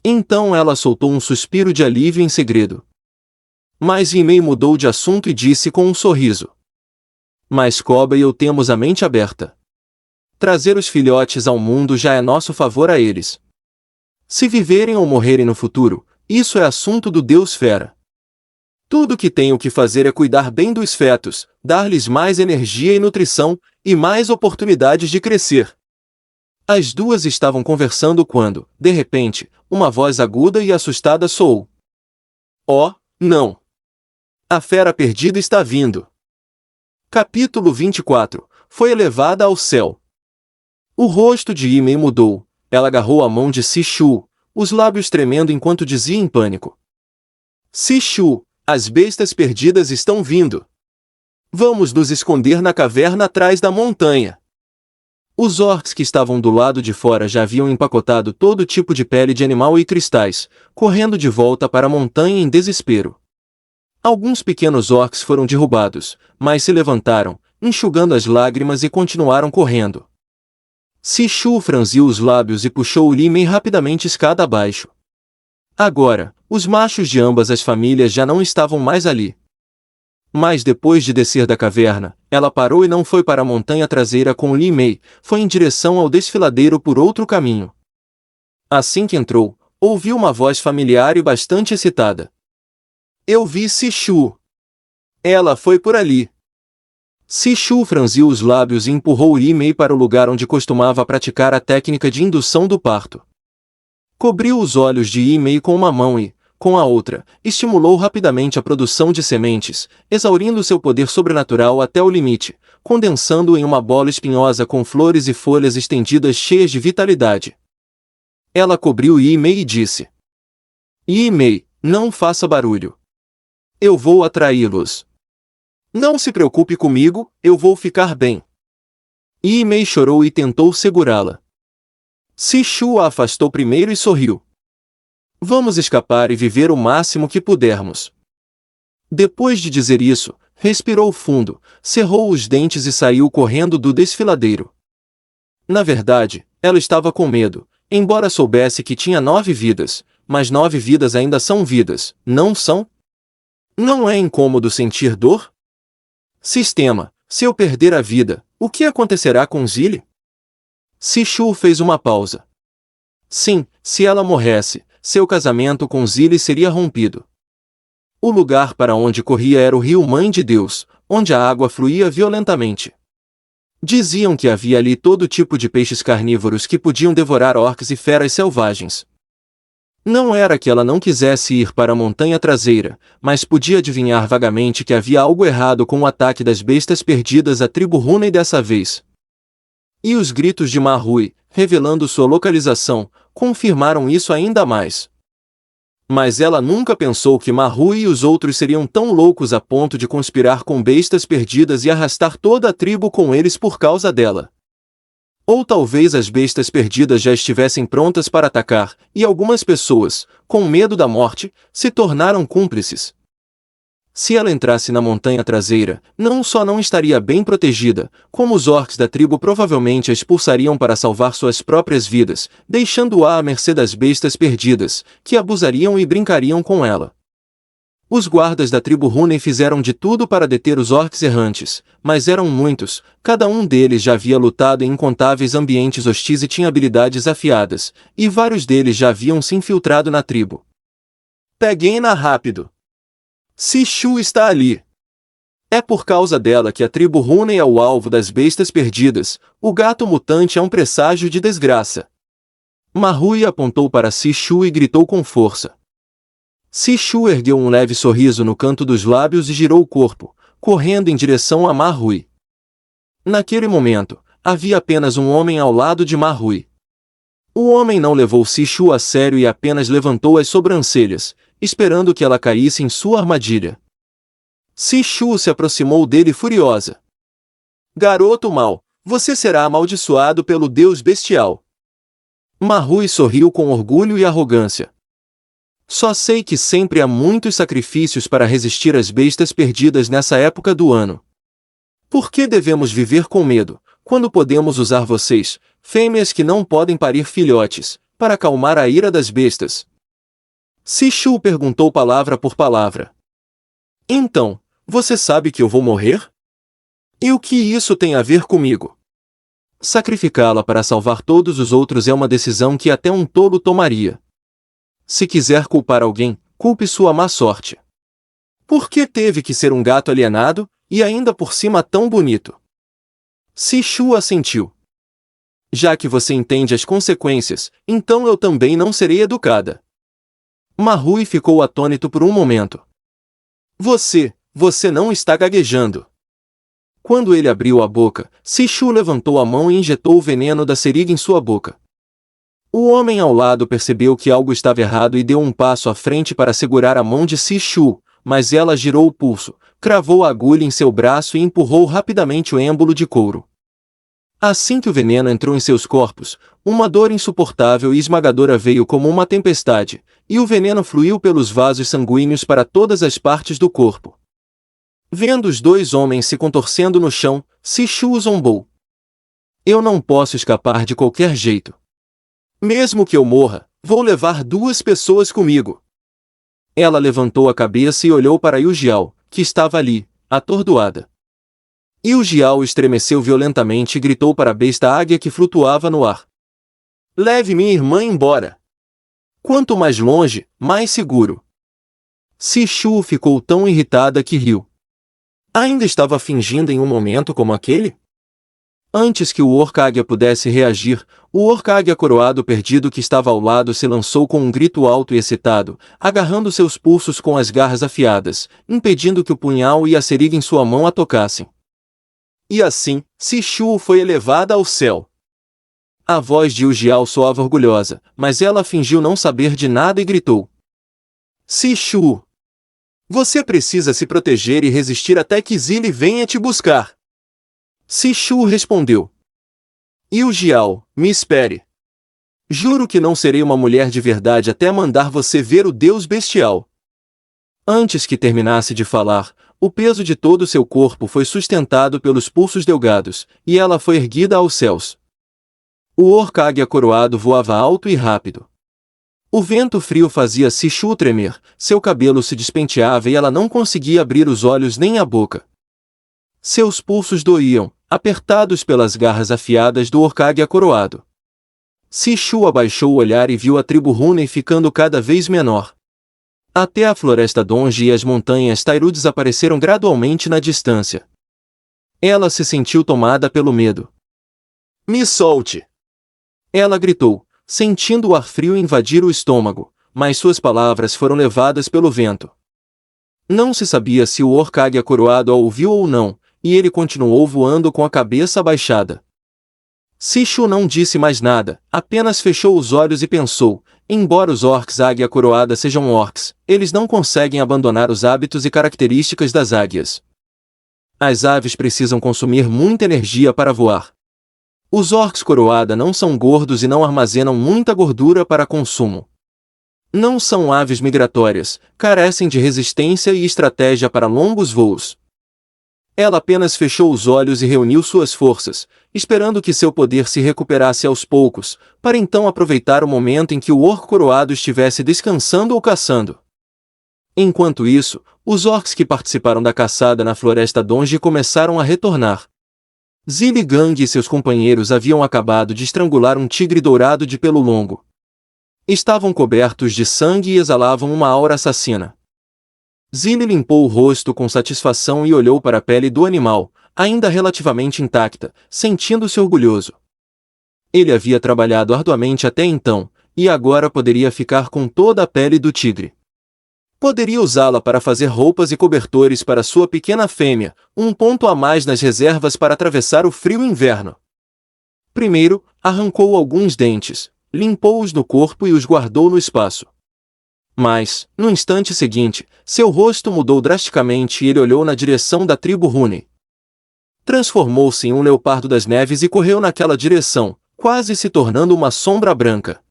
Então ela soltou um suspiro de alívio em segredo. Mas Imei mudou de assunto e disse com um sorriso. Mas Koba e eu temos a mente aberta. Trazer os filhotes ao mundo já é nosso favor a eles. Se viverem ou morrerem no futuro, isso é assunto do Deus Fera. Tudo o que tenho que fazer é cuidar bem dos fetos, dar-lhes mais energia e nutrição, e mais oportunidades de crescer. As duas estavam conversando quando, de repente, uma voz aguda e assustada soou. Oh, não! A fera perdida está vindo! Capítulo 24. Foi elevada ao céu. O rosto de Imei mudou. Ela agarrou a mão de Sishu, os lábios tremendo enquanto dizia em pânico. Sishu, as bestas perdidas estão vindo. Vamos nos esconder na caverna atrás da montanha. Os orcs que estavam do lado de fora já haviam empacotado todo tipo de pele de animal e cristais, correndo de volta para a montanha em desespero. Alguns pequenos orcs foram derrubados, mas se levantaram, enxugando as lágrimas e continuaram correndo. Sishu franziu os lábios e puxou o Imei rapidamente escada abaixo. Agora, os machos de ambas as famílias já não estavam mais ali. Mas depois de descer da caverna, ela parou e não foi para a montanha traseira com o Imei, foi em direção ao desfiladeiro por outro caminho. Assim que entrou, ouviu uma voz familiar e bastante excitada. Eu vi Sishu. Ela foi por ali. Sishu franziu os lábios e empurrou Imei para o lugar onde costumava praticar a técnica de indução do parto. Cobriu os olhos de Imei com uma mão e, com a outra, estimulou rapidamente a produção de sementes, exaurindo seu poder sobrenatural até o limite, condensando-o em uma bola espinhosa com flores e folhas estendidas cheias de vitalidade. Ela cobriu Imei e disse: Imei, Não faça barulho. Eu vou atraí-los. Não se preocupe comigo, eu vou ficar bem. Yi Mei chorou e tentou segurá-la. Sishu a afastou primeiro e sorriu. Vamos escapar e viver o máximo que pudermos. Depois de dizer isso, respirou fundo, cerrou os dentes e saiu correndo do desfiladeiro. Na verdade, ela estava com medo, embora soubesse que tinha 9 vidas, mas 9 vidas ainda são vidas, não são? Não é incômodo sentir dor? Sistema, se eu perder a vida, o que acontecerá com Zilli? Sishu fez uma pausa. Sim, se ela morresse, seu casamento com Zilli seria rompido. O lugar para onde corria era o rio Mãe de Deus, onde a água fluía violentamente. Diziam que havia ali todo tipo de peixes carnívoros que podiam devorar orques e feras selvagens. Não era que ela não quisesse ir para a montanha traseira, mas podia adivinhar vagamente que havia algo errado com o ataque das bestas perdidas à tribo Hunei dessa vez. E os gritos de Ma Rui, revelando sua localização, confirmaram isso ainda mais. Mas ela nunca pensou que Ma Rui e os outros seriam tão loucos a ponto de conspirar com bestas perdidas e arrastar toda a tribo com eles por causa dela. Ou talvez as bestas perdidas já estivessem prontas para atacar, e algumas pessoas, com medo da morte, se tornaram cúmplices. Se ela entrasse na montanha traseira, não só não estaria bem protegida, como os orcs da tribo provavelmente a expulsariam para salvar suas próprias vidas, deixando-a à mercê das bestas perdidas, que abusariam e brincariam com ela. Os guardas da tribo Hunei fizeram de tudo para deter os orcs errantes, mas eram muitos, cada um deles já havia lutado em incontáveis ambientes hostis e tinha habilidades afiadas, e vários deles já haviam se infiltrado na tribo. Peguem-na rápido! Sishu está ali! É por causa dela que a tribo Hunei é o alvo das bestas perdidas, o gato mutante é um presságio de desgraça. Ma Rui apontou para Sishu e gritou com força. Sishu ergueu um leve sorriso no canto dos lábios e girou o corpo, correndo em direção a Ma Rui. Naquele momento, havia apenas um homem ao lado de Ma Rui. O homem não levou Sishu a sério e apenas levantou as sobrancelhas, esperando que ela caísse em sua armadilha. Sishu se aproximou dele furiosa. Garoto mau, você será amaldiçoado pelo Deus bestial. Ma Rui sorriu com orgulho e arrogância. Só sei que sempre há muitos sacrifícios para resistir às bestas perdidas nessa época do ano. Por que devemos viver com medo, quando podemos usar vocês, fêmeas que não podem parir filhotes, para acalmar a ira das bestas? Sishu perguntou palavra por palavra. Então, você sabe que eu vou morrer? E o que isso tem a ver comigo? Sacrificá-la para salvar todos os outros é uma decisão que até um tolo tomaria. Se quiser culpar alguém, culpe sua má sorte. Por que teve que ser um gato alienado, e ainda por cima tão bonito? Sishu assentiu. Já que você entende as consequências, então eu também não serei educada. Ma Rui ficou atônito por um momento. Você não está gaguejando. Quando ele abriu a boca, Sishu levantou a mão e injetou o veneno da seringa em sua boca. O homem ao lado percebeu que algo estava errado e deu um passo à frente para segurar a mão de Sishu, mas ela girou o pulso, cravou a agulha em seu braço e empurrou rapidamente o êmbolo de couro. Assim que o veneno entrou em seus corpos, uma dor insuportável e esmagadora veio como uma tempestade, e o veneno fluiu pelos vasos sanguíneos para todas as partes do corpo. Vendo os dois homens se contorcendo no chão, Sishu zombou. Eu não posso escapar de qualquer jeito. Mesmo que eu morra, vou levar 2 pessoas comigo. Ela levantou a cabeça e olhou para Yu Jiao, que estava ali, atordoada. Yu Jiao estremeceu violentamente e gritou para a besta águia que flutuava no ar. Leve minha irmã embora. Quanto mais longe, mais seguro. Sishu ficou tão irritada que riu. Ainda estava fingindo em um momento como aquele? Antes que o orc-águia pudesse reagir, o orc-águia coroado perdido que estava ao lado se lançou com um grito alto e excitado, agarrando seus pulsos com as garras afiadas, impedindo que o punhal e a seringa em sua mão a tocassem. E assim, Sishu foi elevada ao céu. A voz de Yu Jiao soava orgulhosa, mas ela fingiu não saber de nada e gritou. Sishu! Você precisa se proteger e resistir até que Zili venha te buscar. Sishu respondeu. Yu Jiao, me espere. Juro que não serei uma mulher de verdade até mandar você ver o Deus bestial. Antes que terminasse de falar, o peso de todo seu corpo foi sustentado pelos pulsos delgados, e ela foi erguida aos céus. O orc-águia coroado voava alto e rápido. O vento frio fazia Sishu tremer, seu cabelo se despenteava e ela não conseguia abrir os olhos nem a boca. Seus pulsos doíam, apertados pelas garras afiadas do orc-águia coroado. Sishu abaixou o olhar e viu a tribo Hunei ficando cada vez menor. Até a floresta Donji e as montanhas Tairu desapareceram gradualmente na distância. Ela se sentiu tomada pelo medo. Me solte! Ela gritou, sentindo o ar frio invadir o estômago, mas suas palavras foram levadas pelo vento. Não se sabia se o orc-águia coroado a ouviu ou não, e ele continuou voando com a cabeça abaixada. Sishu não disse mais nada, apenas fechou os olhos e pensou, embora os orcs águia coroada sejam orcs, eles não conseguem abandonar os hábitos e características das águias. As aves precisam consumir muita energia para voar. Os orcs coroada não são gordos e não armazenam muita gordura para consumo. Não são aves migratórias, carecem de resistência e estratégia para longos voos. Ela apenas fechou os olhos e reuniu suas forças, esperando que seu poder se recuperasse aos poucos, para então aproveitar o momento em que o orc coroado estivesse descansando ou caçando. Enquanto isso, os orcs que participaram da caçada na floresta Donji começaram a retornar. Ziligang e seus companheiros haviam acabado de estrangular um tigre dourado de pelo longo. Estavam cobertos de sangue e exalavam uma aura assassina. Zili limpou o rosto com satisfação e olhou para a pele do animal, ainda relativamente intacta, sentindo-se orgulhoso. Ele havia trabalhado arduamente até então, e agora poderia ficar com toda a pele do tigre. Poderia usá-la para fazer roupas e cobertores para sua pequena fêmea, um ponto a mais nas reservas para atravessar o frio inverno. Primeiro, arrancou alguns dentes, limpou-os no corpo e os guardou no espaço. Mas, no instante seguinte, seu rosto mudou drasticamente e ele olhou na direção da tribo Hunei. Transformou-se em um leopardo das neves e correu naquela direção, quase se tornando uma sombra branca.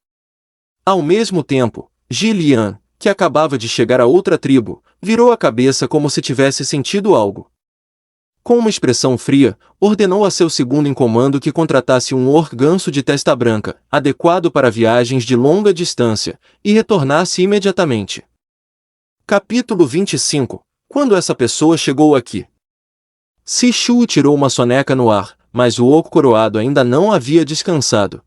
Ao mesmo tempo, Jilian, que acabava de chegar a outra tribo, virou a cabeça como se tivesse sentido algo. Com uma expressão fria, ordenou a seu segundo em comando que contratasse um orc ganso de testa branca, adequado para viagens de longa distância, e retornasse imediatamente. Capítulo 25. Quando essa pessoa chegou aqui. Sishu tirou uma soneca no ar, mas o orc coroado ainda não havia descansado.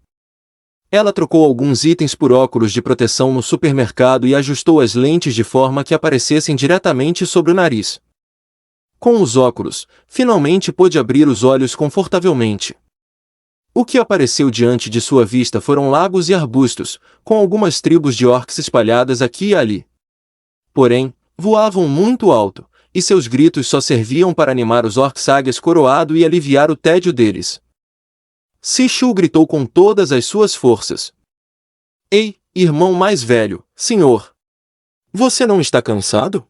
Ela trocou alguns itens por óculos de proteção no supermercado e ajustou as lentes de forma que aparecessem diretamente sobre o nariz. Com os óculos, finalmente pôde abrir os olhos confortavelmente. O que apareceu diante de sua vista foram lagos e arbustos, com algumas tribos de orcs espalhadas aqui e ali. Porém, voavam muito alto, e seus gritos só serviam para animar os orcs águias coroado e aliviar o tédio deles. Sishu gritou com todas as suas forças. Ei, irmão mais velho, senhor! Você não está cansado?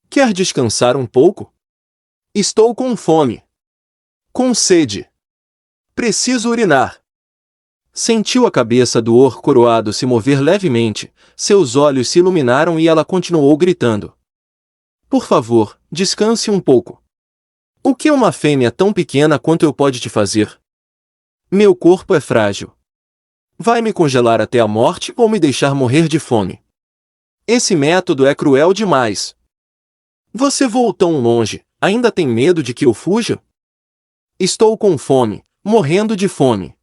Quer descansar um pouco? Estou com fome. Com sede. Preciso urinar. Sentiu a cabeça do orc coroado se mover levemente, seus olhos se iluminaram e ela continuou gritando. Por favor, descanse um pouco. O que uma fêmea tão pequena quanto eu pode te fazer? Meu corpo é frágil. Vai me congelar até a morte ou me deixar morrer de fome? Esse método é cruel demais. Você voou tão longe, ainda tem medo de que eu fuja? Estou com fome, morrendo de fome.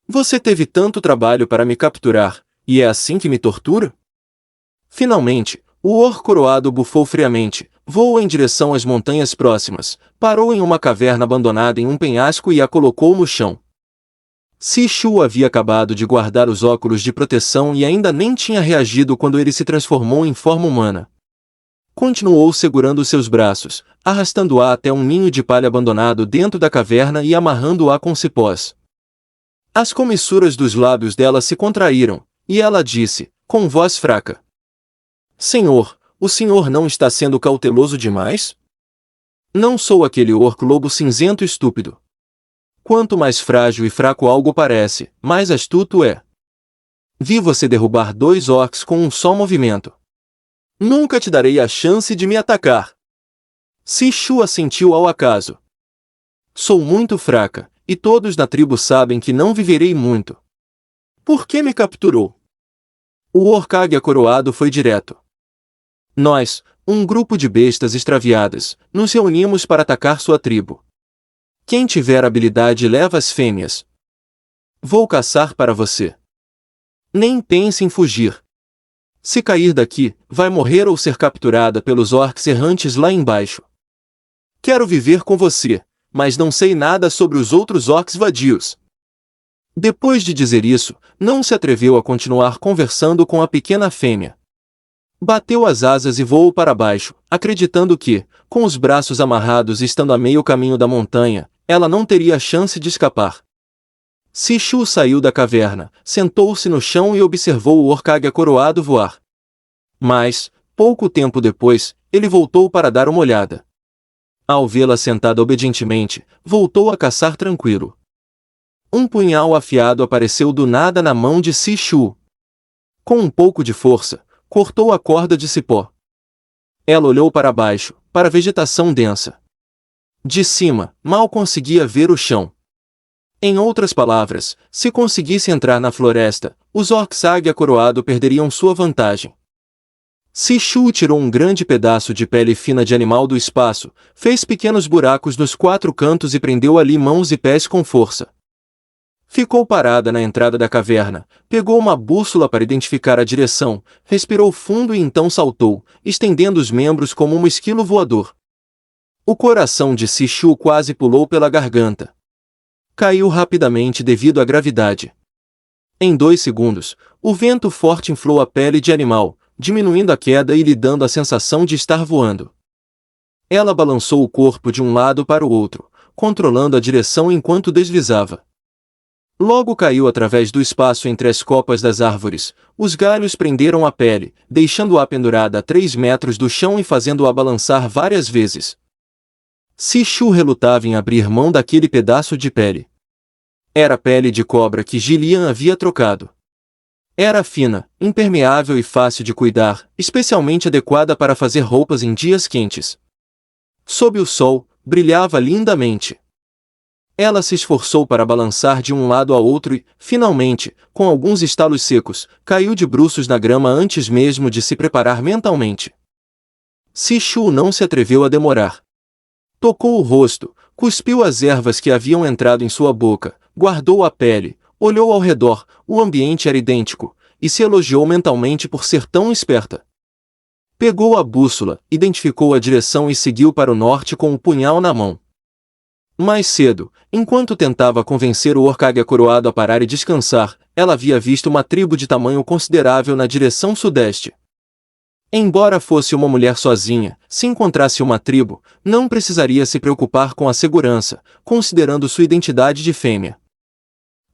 Você teve tanto trabalho para me capturar, e é assim que me tortura? Finalmente, o orc coroado bufou friamente, voou em direção às montanhas próximas, parou em uma caverna abandonada em um penhasco e a colocou no chão. Sishu havia acabado de guardar os óculos de proteção e ainda nem tinha reagido quando ele se transformou em forma humana. Continuou segurando seus braços, arrastando-a até um ninho de palha abandonado dentro da caverna e amarrando-a com cipós. As comissuras dos lábios dela se contraíram, e ela disse, com voz fraca. Senhor, o senhor não está sendo cauteloso demais? Não sou aquele orc-lobo cinzento estúpido. Quanto mais frágil e fraco algo parece, mais astuto é. Vi você derrubar 2 orcs com um só movimento. Nunca te darei a chance de me atacar. Sishu assentiu ao acaso. Sou muito fraca, e todos na tribo sabem que não viverei muito. Por que me capturou? O orc águia coroado foi direto. Nós, um grupo de bestas extraviadas, nos reunimos para atacar sua tribo. Quem tiver habilidade leva as fêmeas. Vou caçar para você. Nem pense em fugir. Se cair daqui, vai morrer ou ser capturada pelos orcs errantes lá embaixo. Quero viver com você, mas não sei nada sobre os outros orcs vadios. Depois de dizer isso, não se atreveu a continuar conversando com a pequena fêmea. Bateu as asas e voou para baixo, acreditando que, com os braços amarrados e estando a meio caminho da montanha, ela não teria chance de escapar. Sishu saiu da caverna, sentou-se no chão e observou o orc águia coroado voar. Mas, pouco tempo depois, ele voltou para dar uma olhada. Ao vê-la sentada obedientemente, voltou a caçar tranquilo. Um punhal afiado apareceu do nada na mão de Sishu. Com um pouco de força, cortou a corda de cipó. Ela olhou para baixo, para a vegetação densa. De cima, mal conseguia ver o chão. Em outras palavras, se conseguisse entrar na floresta, os orcs águia coroado perderiam sua vantagem. Sishu tirou um grande pedaço de pele fina de animal do espaço, fez pequenos buracos nos 4 cantos e prendeu ali mãos e pés com força. Ficou parada na entrada da caverna, pegou uma bússola para identificar a direção, respirou fundo e então saltou, estendendo os membros como um esquilo voador. O coração de Sishu quase pulou pela garganta. Caiu rapidamente devido à gravidade. Em 2 segundos, o vento forte inflou a pele de animal, diminuindo a queda e lhe dando a sensação de estar voando. Ela balançou o corpo de um lado para o outro, controlando a direção enquanto deslizava. Logo caiu através do espaço entre as copas das árvores, os galhos prenderam a pele, deixando-a pendurada a 3 metros do chão e fazendo-a balançar várias vezes. Sishu relutava em abrir mão daquele pedaço de pele. Era a pele de cobra que Gillian havia trocado. Era fina, impermeável e fácil de cuidar, especialmente adequada para fazer roupas em dias quentes. Sob o sol, brilhava lindamente. Ela se esforçou para balançar de um lado a outro e, finalmente, com alguns estalos secos, caiu de bruços na grama antes mesmo de se preparar mentalmente. Sishu não se atreveu a demorar. Tocou o rosto, cuspiu as ervas que haviam entrado em sua boca, guardou a pele, olhou ao redor, o ambiente era idêntico, e se elogiou mentalmente por ser tão esperta. Pegou a bússola, identificou a direção e seguiu para o norte com o punhal na mão. Mais cedo, enquanto tentava convencer o orc águia coroado a parar e descansar, ela havia visto uma tribo de tamanho considerável na direção sudeste. Embora fosse uma mulher sozinha, se encontrasse uma tribo, não precisaria se preocupar com a segurança, considerando sua identidade de fêmea.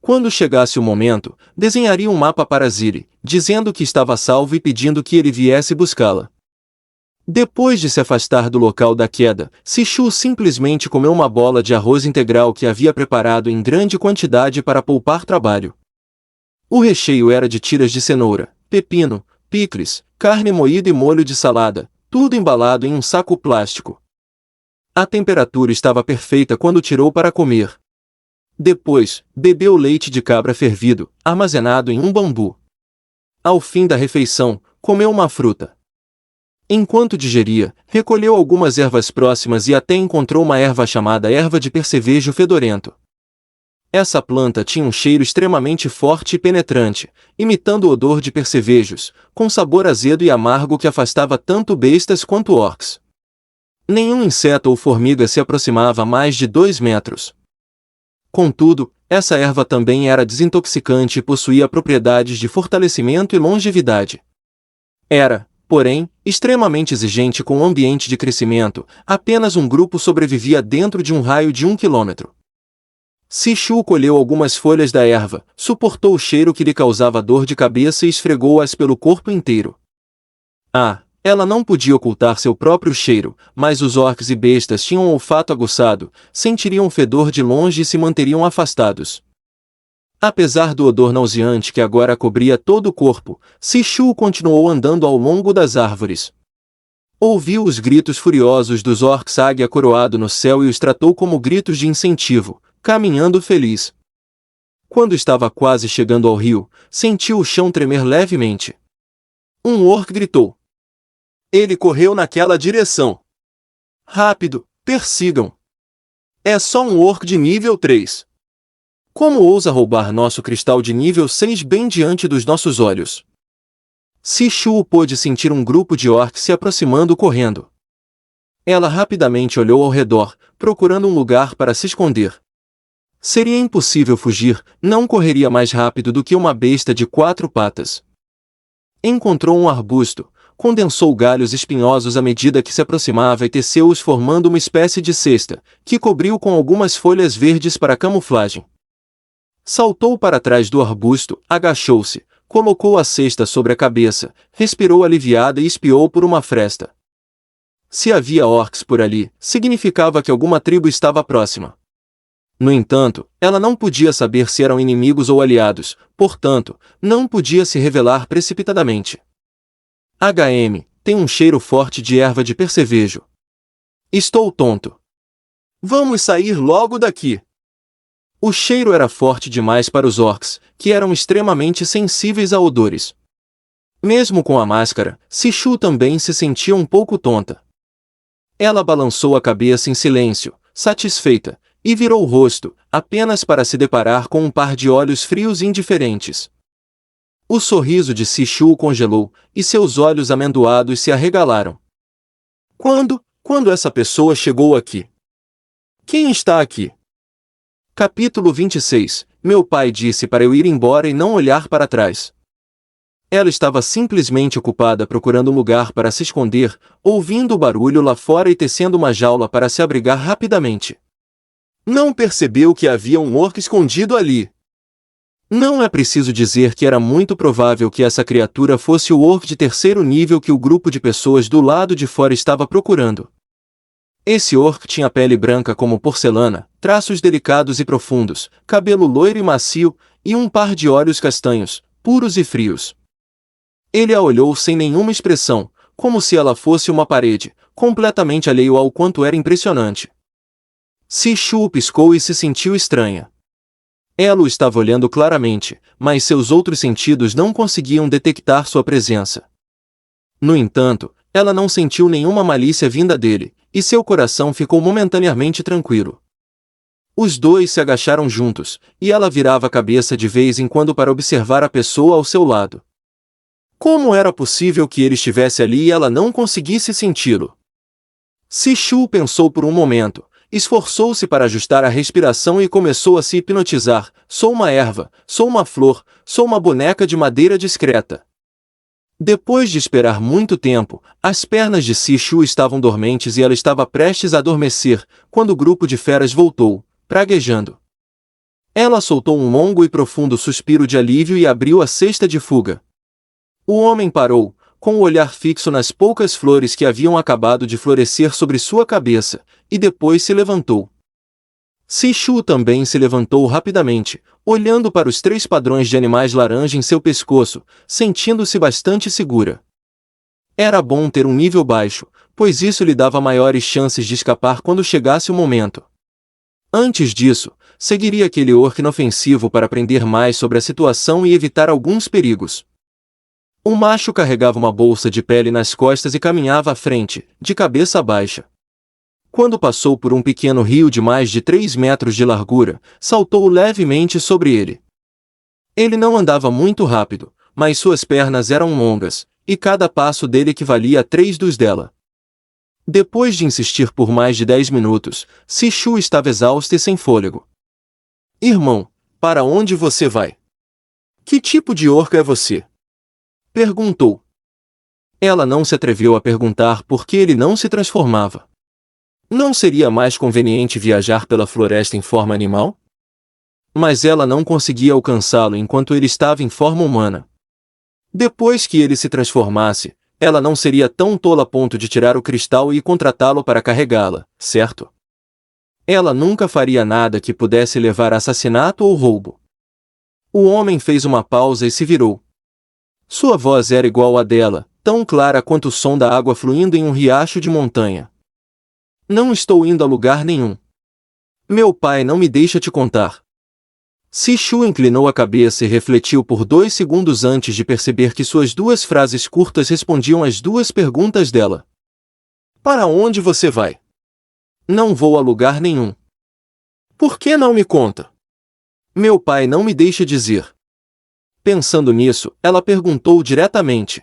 Quando chegasse o momento, desenharia um mapa para Ziri, dizendo que estava a salvo e pedindo que ele viesse buscá-la. Depois de se afastar do local da queda, Sishu simplesmente comeu uma bola de arroz integral que havia preparado em grande quantidade para poupar trabalho. O recheio era de tiras de cenoura, pepino, picles, carne moída e molho de salada, tudo embalado em um saco plástico. A temperatura estava perfeita quando tirou para comer. Depois, bebeu leite de cabra fervido, armazenado em um bambu. Ao fim da refeição, comeu uma fruta. Enquanto digeria, recolheu algumas ervas próximas e até encontrou uma erva chamada erva de percevejo fedorento. Essa planta tinha um cheiro extremamente forte e penetrante, imitando o odor de percevejos, com sabor azedo e amargo que afastava tanto bestas quanto orcs. Nenhum inseto ou formiga se aproximava a mais de 2 metros. Contudo, essa erva também era desintoxicante e possuía propriedades de fortalecimento e longevidade. Era, porém, extremamente exigente com o ambiente de crescimento, apenas um grupo sobrevivia dentro de um raio de 1 quilômetro. Sishu colheu algumas folhas da erva, suportou o cheiro que lhe causava dor de cabeça e esfregou-as pelo corpo inteiro. Ela não podia ocultar seu próprio cheiro, mas os orcs e bestas tinham um olfato aguçado, sentiriam o fedor de longe e se manteriam afastados. Apesar do odor nauseante que agora cobria todo o corpo, Sishu continuou andando ao longo das árvores. Ouviu os gritos furiosos dos orcs águia coroado no céu e os tratou como gritos de incentivo, caminhando feliz. Quando estava quase chegando ao rio, sentiu o chão tremer levemente. Um orc gritou. Ele correu naquela direção. Rápido, persigam. É só um orc de nível 3. Como ousa roubar nosso cristal de nível 6 bem diante dos nossos olhos? Sishu pôde sentir um grupo de orcs se aproximando correndo. Ela rapidamente olhou ao redor, procurando um lugar para se esconder. Seria impossível fugir, não correria mais rápido do que uma besta de 4 patas. Encontrou um arbusto, condensou galhos espinhosos à medida que se aproximava e teceu-os formando uma espécie de cesta, que cobriu com algumas folhas verdes para camuflagem. Saltou para trás do arbusto, agachou-se, colocou a cesta sobre a cabeça, respirou aliviada e espiou por uma fresta. Se havia orcs por ali, significava que alguma tribo estava próxima. No entanto, ela não podia saber se eram inimigos ou aliados, portanto, não podia se revelar precipitadamente. Tem um cheiro forte de erva de percevejo. Estou tonto. Vamos sair logo daqui. O cheiro era forte demais para os orcs, que eram extremamente sensíveis a odores. Mesmo com a máscara, Sishu também se sentia um pouco tonta. Ela balançou a cabeça em silêncio, satisfeita, e virou o rosto, apenas para se deparar com um par de olhos frios indiferentes. O sorriso de Sishu congelou, e seus olhos amendoados se arregalaram. Quando essa pessoa chegou aqui? Quem está aqui? Capítulo 26. Meu pai disse para eu ir embora e não olhar para trás. Ela estava simplesmente ocupada procurando um lugar para se esconder, ouvindo o barulho lá fora e tecendo uma jaula para se abrigar rapidamente. Não percebeu que havia um orc escondido ali. Não é preciso dizer que era muito provável que essa criatura fosse o orc de 3º nível que o grupo de pessoas do lado de fora estava procurando. Esse orc tinha pele branca como porcelana, traços delicados e profundos, cabelo loiro e macio, e um par de olhos castanhos, puros e frios. Ele a olhou sem nenhuma expressão, como se ela fosse uma parede, completamente alheio ao quanto era impressionante. Sishu piscou e se sentiu estranha. Ela o estava olhando claramente, mas seus outros sentidos não conseguiam detectar sua presença. No entanto, ela não sentiu nenhuma malícia vinda dele, e seu coração ficou momentaneamente tranquilo. Os dois se agacharam juntos, e ela virava a cabeça de vez em quando para observar a pessoa ao seu lado. Como era possível que ele estivesse ali e ela não conseguisse senti-lo? Sishu pensou por um momento, esforçou-se para ajustar a respiração e começou a se hipnotizar. Sou uma erva, sou uma flor, sou uma boneca de madeira discreta. Depois de esperar muito tempo, as pernas de Sishu estavam dormentes e ela estava prestes a adormecer, quando o grupo de feras voltou, praguejando. Ela soltou um longo e profundo suspiro de alívio e abriu a cesta de fuga. O homem parou, com o olhar fixo nas poucas flores que haviam acabado de florescer sobre sua cabeça, e depois se levantou. Sishu também se levantou rapidamente, olhando para os 3 padrões de animais laranja em seu pescoço, sentindo-se bastante segura. Era bom ter um nível baixo, pois isso lhe dava maiores chances de escapar quando chegasse o momento. Antes disso, seguiria aquele orc inofensivo para aprender mais sobre a situação e evitar alguns perigos. O macho carregava uma bolsa de pele nas costas e caminhava à frente, de cabeça baixa. Quando passou por um pequeno rio de mais de 3 metros de largura, saltou levemente sobre ele. Ele não andava muito rápido, mas suas pernas eram longas, e cada passo dele equivalia a 3 dos dela. Depois de insistir por mais de 10 minutos, Sishu estava exausta e sem fôlego. Irmão, para onde você vai? Que tipo de orc é você? Perguntou. Ela não se atreveu a perguntar por que ele não se transformava. Não seria mais conveniente viajar pela floresta em forma animal? Mas ela não conseguia alcançá-lo enquanto ele estava em forma humana. Depois que ele se transformasse, ela não seria tão tola a ponto de tirar o cristal e contratá-lo para carregá-la, certo? Ela nunca faria nada que pudesse levar a assassinato ou roubo. O homem fez uma pausa e se virou. Sua voz era igual à dela, tão clara quanto o som da água fluindo em um riacho de montanha. Não estou indo a lugar nenhum. Meu pai não me deixa te contar. Sishu inclinou a cabeça e refletiu por 2 segundos antes de perceber que suas 2 frases curtas respondiam às 2 perguntas dela. Para onde você vai? Não vou a lugar nenhum. Por que não me conta? Meu pai não me deixa dizer. Pensando nisso, ela perguntou diretamente.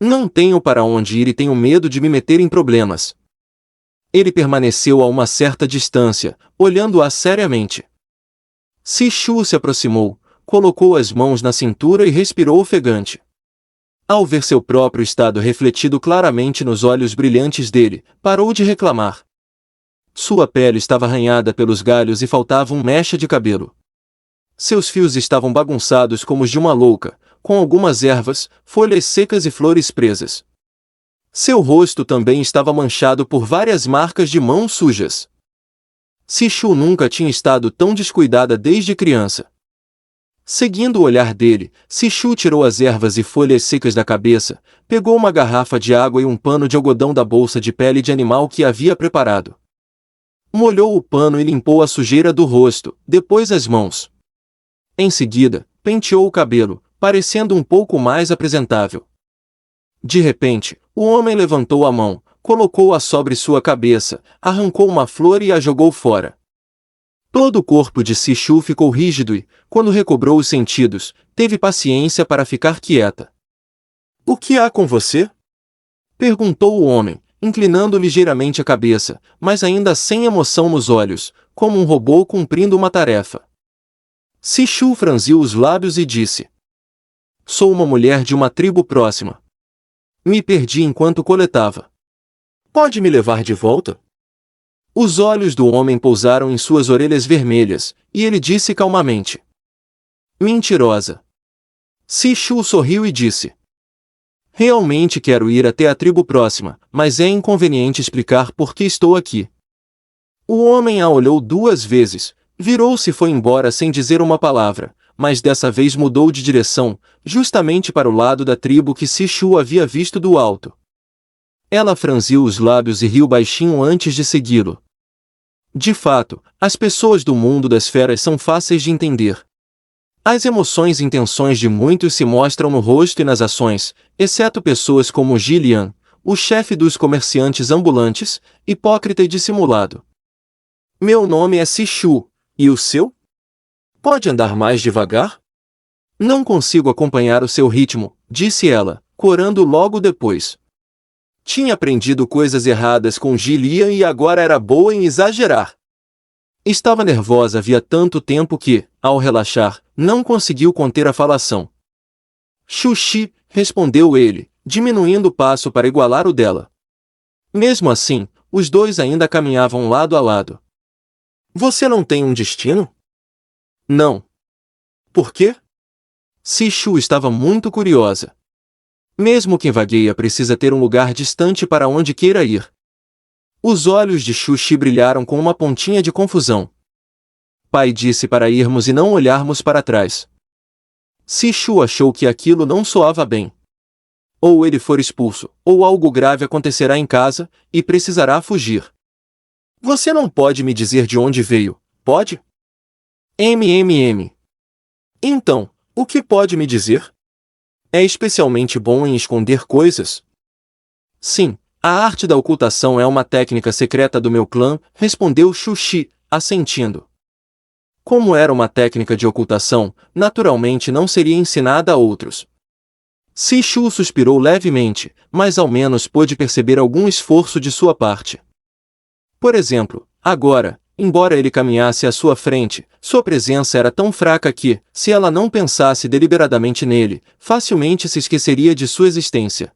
Não tenho para onde ir e tenho medo de me meter em problemas. Ele permaneceu a uma certa distância, olhando-a seriamente. Sishu se aproximou, colocou as mãos na cintura e respirou ofegante. Ao ver seu próprio estado refletido claramente nos olhos brilhantes dele, parou de reclamar. Sua pele estava arranhada pelos galhos e faltava um mecha de cabelo. Seus fios estavam bagunçados como os de uma louca, com algumas ervas, folhas secas e flores presas. Seu rosto também estava manchado por várias marcas de mãos sujas. Sishu nunca tinha estado tão descuidada desde criança. Seguindo o olhar dele, Sishu tirou as ervas e folhas secas da cabeça, pegou uma garrafa de água e um pano de algodão da bolsa de pele de animal que havia preparado. Molhou o pano e limpou a sujeira do rosto, depois as mãos. Em seguida, penteou o cabelo, parecendo um pouco mais apresentável. De repente, o homem levantou a mão, colocou-a sobre sua cabeça, arrancou uma flor e a jogou fora. Todo o corpo de Sishu ficou rígido e, quando recobrou os sentidos, teve paciência para ficar quieta. O que há com você? Perguntou o homem, inclinando ligeiramente a cabeça, mas ainda sem emoção nos olhos, como um robô cumprindo uma tarefa. Sishu franziu os lábios e disse: Sou uma mulher de uma tribo próxima. Me perdi enquanto coletava. Pode me levar de volta? Os olhos do homem pousaram em suas orelhas vermelhas, e ele disse calmamente: Mentirosa. Sishu sorriu e disse: Realmente quero ir até a tribo próxima, mas é inconveniente explicar por que estou aqui. O homem a olhou 2 vezes, virou-se e foi embora sem dizer uma palavra, mas dessa vez mudou de direção, justamente para o lado da tribo que Sishu havia visto do alto. Ela franziu os lábios e riu baixinho antes de segui-lo. De fato, as pessoas do mundo das feras são fáceis de entender. As emoções e intenções de muitos se mostram no rosto e nas ações, exceto pessoas como Gillian, o chefe dos comerciantes ambulantes, hipócrita e dissimulado. Meu nome é Sishu, e o seu? Pode andar mais devagar? Não consigo acompanhar o seu ritmo, disse ela, corando logo depois. Tinha aprendido coisas erradas com Gillian e agora era boa em exagerar. Estava nervosa havia tanto tempo que, ao relaxar, não conseguiu conter a falação. Xuxi, respondeu ele, diminuindo o passo para igualar o dela. Mesmo assim, os dois ainda caminhavam lado a lado. Você não tem um destino? Não. Por quê? Sishu estava muito curiosa. Mesmo quem vagueia precisa ter um lugar distante para onde queira ir. Os olhos de Xuxi brilharam com uma pontinha de confusão. Pai disse para irmos e não olharmos para trás. Sishu achou que aquilo não soava bem. Ou ele for expulso, ou algo grave acontecerá em casa, e precisará fugir. Você não pode me dizer de onde veio, pode? Então, o que pode me dizer? É especialmente bom em esconder coisas? Sim, a arte da ocultação é uma técnica secreta do meu clã, respondeu Xuxi, assentindo. Como era uma técnica de ocultação, naturalmente não seria ensinada a outros. Sishu suspirou levemente, mas ao menos pôde perceber algum esforço de sua parte. Por exemplo, agora, embora ele caminhasse à sua frente, sua presença era tão fraca que, se ela não pensasse deliberadamente nele, facilmente se esqueceria de sua existência.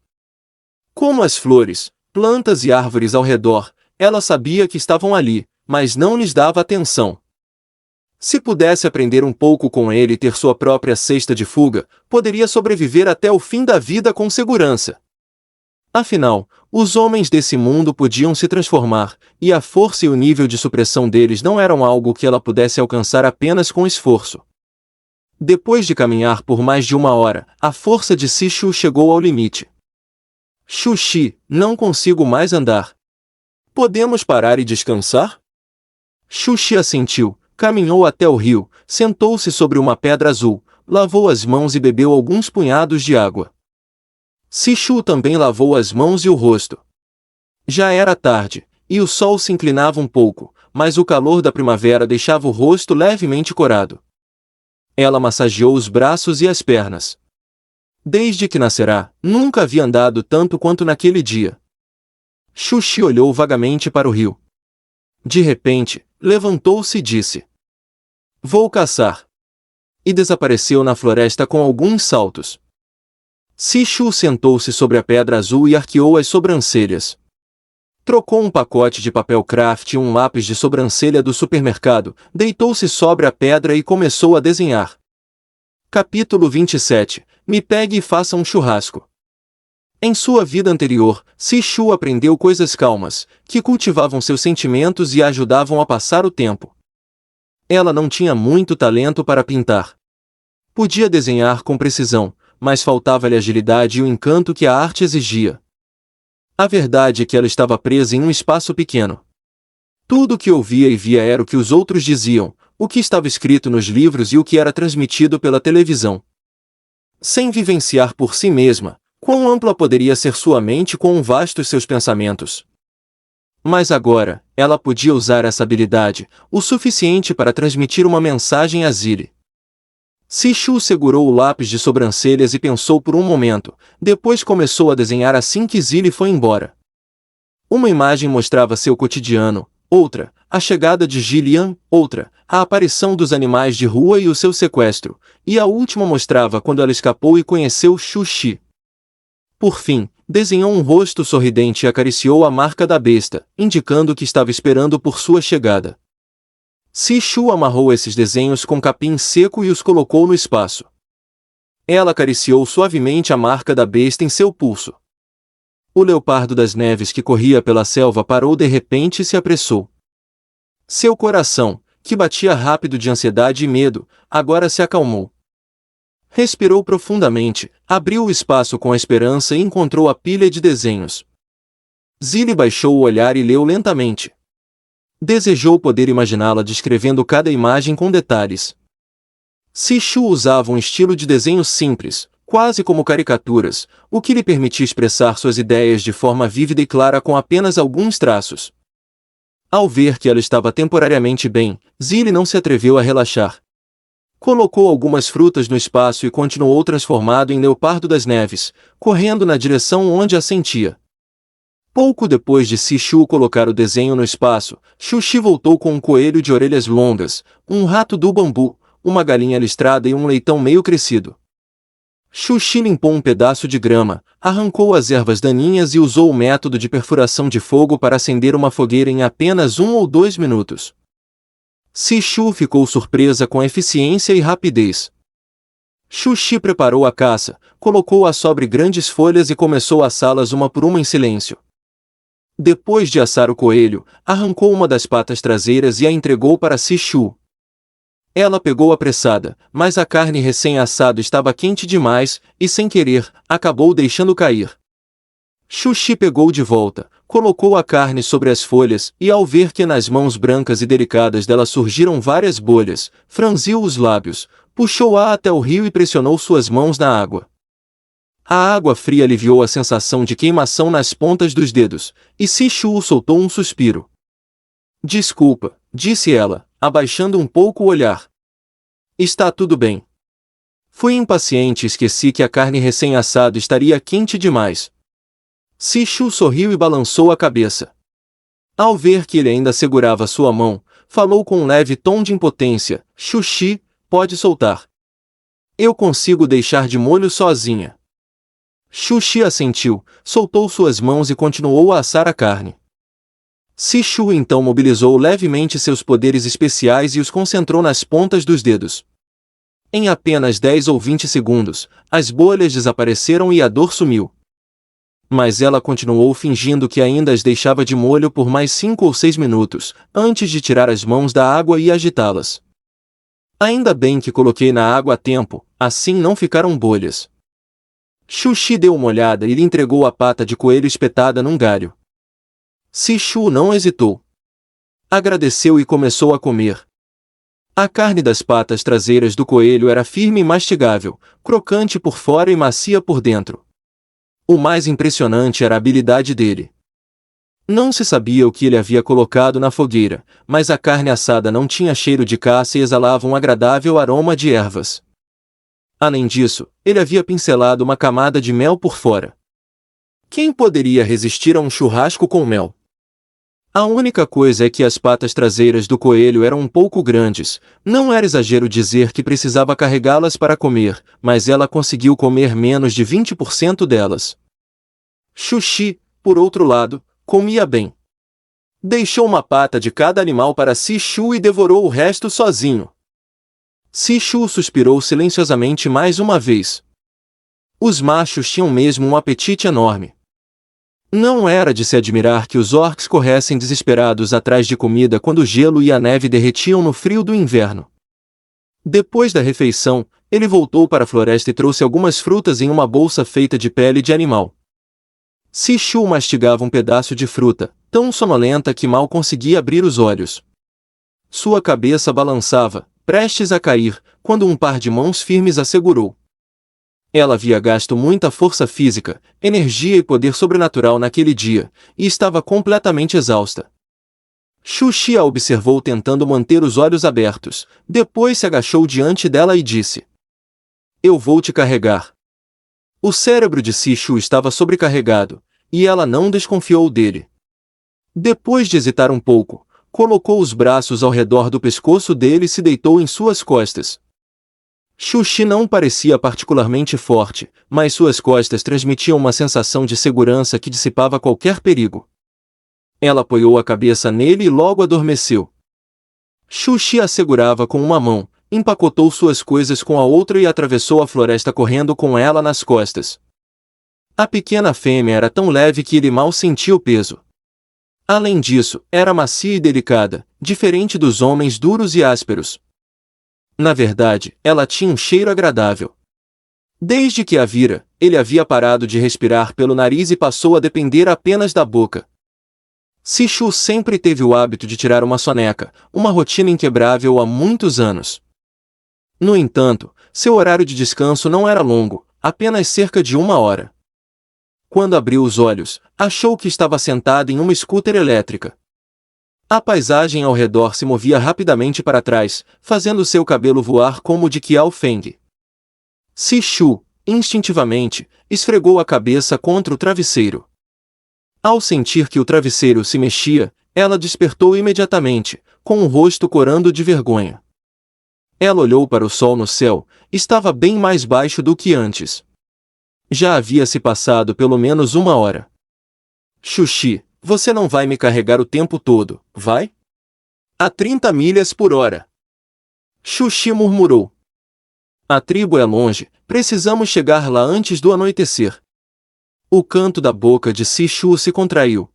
Como as flores, plantas e árvores ao redor, ela sabia que estavam ali, mas não lhes dava atenção. Se pudesse aprender um pouco com ele e ter sua própria cesta de fuga, poderia sobreviver até o fim da vida com segurança. Afinal, os homens desse mundo podiam se transformar, e a força e o nível de supressão deles não eram algo que ela pudesse alcançar apenas com esforço. Depois de caminhar por mais de 1 hora, a força de Sishu chegou ao limite. Xuxi, não consigo mais andar. Podemos parar e descansar? Xuxi assentiu, caminhou até o rio, sentou-se sobre uma pedra azul, lavou as mãos e bebeu alguns punhados de água. Sishu também lavou as mãos e o rosto. Já era tarde, e o sol se inclinava um pouco, mas o calor da primavera deixava o rosto levemente corado. Ela massageou os braços e as pernas. Desde que nascerá, nunca havia andado tanto quanto naquele dia. Xuxi olhou vagamente para o rio. De repente, levantou-se e disse: "Vou caçar." E desapareceu na floresta com alguns saltos. Sishu sentou-se sobre a pedra azul e arqueou as sobrancelhas. Trocou um pacote de papel craft e um lápis de sobrancelha do supermercado, deitou-se sobre a pedra e começou a desenhar. Capítulo 27. Me pegue e faça um churrasco. Em sua vida anterior, Sishu aprendeu coisas calmas, que cultivavam seus sentimentos e a ajudavam a passar o tempo. Ela não tinha muito talento para pintar. Podia desenhar com precisão, mas faltava-lhe a agilidade e o encanto que a arte exigia. A verdade é que ela estava presa em um espaço pequeno. Tudo o que ouvia e via era o que os outros diziam, o que estava escrito nos livros e o que era transmitido pela televisão. Sem vivenciar por si mesma, quão ampla poderia ser sua mente, quão vastos seus pensamentos. Mas agora, ela podia usar essa habilidade, o suficiente para transmitir uma mensagem a Zilli. Sishu segurou o lápis de sobrancelhas e pensou por um momento, depois começou a desenhar assim que Zilli foi embora. Uma imagem mostrava seu cotidiano, outra, a chegada de Gillian, outra, a aparição dos animais de rua e o seu sequestro, e a última mostrava quando ela escapou e conheceu Xuxi. Por fim, desenhou um rosto sorridente e acariciou a marca da besta, indicando que estava esperando por sua chegada. Sishu amarrou esses desenhos com capim seco e os colocou no espaço. Ela acariciou suavemente a marca da besta em seu pulso. O leopardo das neves que corria pela selva parou de repente e se apressou. Seu coração, que batia rápido de ansiedade e medo, agora se acalmou. Respirou profundamente, abriu o espaço com a esperança e encontrou a pilha de desenhos. Zilli baixou o olhar e leu lentamente. Desejou poder imaginá-la descrevendo cada imagem com detalhes. Sishu usava um estilo de desenho simples, quase como caricaturas, o que lhe permitia expressar suas ideias de forma vívida e clara com apenas alguns traços. Ao ver que ela estava temporariamente bem, Zilli não se atreveu a relaxar. Colocou algumas frutas no espaço e continuou transformado em leopardo das neves, correndo na direção onde a sentia. Pouco depois de Sishu colocar o desenho no espaço, Xuxi voltou com um coelho de orelhas longas, um rato do bambu, uma galinha listrada e um leitão meio crescido. Xuxi limpou um pedaço de grama, arrancou as ervas daninhas e usou o método de perfuração de fogo para acender uma fogueira em apenas 1 ou 2 minutos. Sishu ficou surpresa com a eficiência e rapidez. Xuxi preparou a caça, colocou-a sobre grandes folhas e começou a assá-las uma por uma em silêncio. Depois de assar o coelho, arrancou uma das patas traseiras e a entregou para Sishu. Ela pegou apressada, mas a carne recém-assada estava quente demais, e sem querer, acabou deixando cair. Xuxi pegou de volta, colocou a carne sobre as folhas, e ao ver que nas mãos brancas e delicadas dela surgiram várias bolhas, franziu os lábios, puxou-a até o rio e pressionou suas mãos na água. A água fria aliviou a sensação de queimação nas pontas dos dedos, e Sishu soltou um suspiro. "Desculpa", disse ela, abaixando um pouco o olhar. "Está tudo bem." Fui impaciente e esqueci que a carne recém-assada estaria quente demais. Sishu sorriu e balançou a cabeça. Ao ver que ele ainda segurava sua mão, falou com um leve tom de impotência: "Xuxi, pode soltar. Eu consigo deixar de molho sozinha." Xuxi assentiu, soltou suas mãos e continuou a assar a carne. Sishu então mobilizou levemente seus poderes especiais e os concentrou nas pontas dos dedos. Em apenas 10 ou 20 segundos, as bolhas desapareceram e a dor sumiu. Mas ela continuou fingindo que ainda as deixava de molho por mais 5 ou 6 minutos, antes de tirar as mãos da água e agitá-las. Ainda bem que coloquei na água a tempo, assim não ficaram bolhas. Xuxi deu uma olhada e lhe entregou a pata de coelho espetada num galho. Sishu não hesitou. Agradeceu e começou a comer. A carne das patas traseiras do coelho era firme e mastigável, crocante por fora e macia por dentro. O mais impressionante era a habilidade dele. Não se sabia o que ele havia colocado na fogueira, mas a carne assada não tinha cheiro de caça e exalava um agradável aroma de ervas. Além disso, ele havia pincelado uma camada de mel por fora. Quem poderia resistir a um churrasco com mel? A única coisa é que as patas traseiras do coelho eram um pouco grandes, não era exagero dizer que precisava carregá-las para comer, mas ela conseguiu comer menos de 20% delas. Xuxi, por outro lado, comia bem. Deixou uma pata de cada animal para Sishu e devorou o resto sozinho. Sishu suspirou silenciosamente mais uma vez. Os machos tinham mesmo um apetite enorme. Não era de se admirar que os orcs corressem desesperados atrás de comida quando o gelo e a neve derretiam no frio do inverno. Depois da refeição, ele voltou para a floresta e trouxe algumas frutas em uma bolsa feita de pele de animal. Sishu mastigava um pedaço de fruta, tão sonolenta que mal conseguia abrir os olhos. Sua cabeça balançava, prestes a cair, quando um par de mãos firmes a segurou. Ela havia gasto muita força física, energia e poder sobrenatural naquele dia, e estava completamente exausta. Xuxi a observou tentando manter os olhos abertos, depois se agachou diante dela e disse: "Eu vou te carregar." O cérebro de Sishu estava sobrecarregado, e ela não desconfiou dele. Depois de hesitar um pouco, colocou os braços ao redor do pescoço dele e se deitou em suas costas. Xuxi não parecia particularmente forte, mas suas costas transmitiam uma sensação de segurança que dissipava qualquer perigo. Ela apoiou a cabeça nele e logo adormeceu. Xuxi a segurava com uma mão, empacotou suas coisas com a outra e atravessou a floresta correndo com ela nas costas. A pequena fêmea era tão leve que ele mal sentia o peso. Além disso, era macia e delicada, diferente dos homens duros e ásperos. Na verdade, ela tinha um cheiro agradável. Desde que a vira, ele havia parado de respirar pelo nariz e passou a depender apenas da boca. Sishu sempre teve o hábito de tirar uma soneca, uma rotina inquebrável há muitos anos. No entanto, seu horário de descanso não era longo, apenas cerca de 1 hora. Quando abriu os olhos, achou que estava sentada em uma scooter elétrica. A paisagem ao redor se movia rapidamente para trás, fazendo seu cabelo voar como o de Qiao Feng. Sishu, instintivamente, esfregou a cabeça contra o travesseiro. Ao sentir que o travesseiro se mexia, ela despertou imediatamente, com o rosto corando de vergonha. Ela olhou para o sol no céu, estava bem mais baixo do que antes. Já havia se passado pelo menos 1 hora. Xuxi, você não vai me carregar o tempo todo, vai? A 30 milhas por hora. Xuxi murmurou. A tribo é longe, precisamos chegar lá antes do anoitecer. O canto da boca de Sishu se contraiu.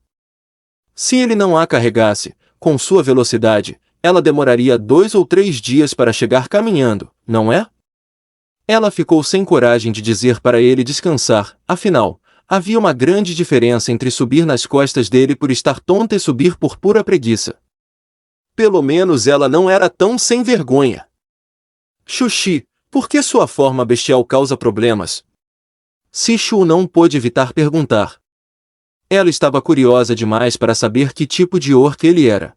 Se ele não a carregasse, com sua velocidade, ela demoraria 2 ou 3 dias para chegar caminhando, não é? Ela ficou sem coragem de dizer para ele descansar, afinal, havia uma grande diferença entre subir nas costas dele por estar tonta e subir por pura preguiça. Pelo menos ela não era tão sem vergonha. Xuxi, por que sua forma bestial causa problemas? Sishu não pôde evitar perguntar. Ela estava curiosa demais para saber que tipo de orc ele era.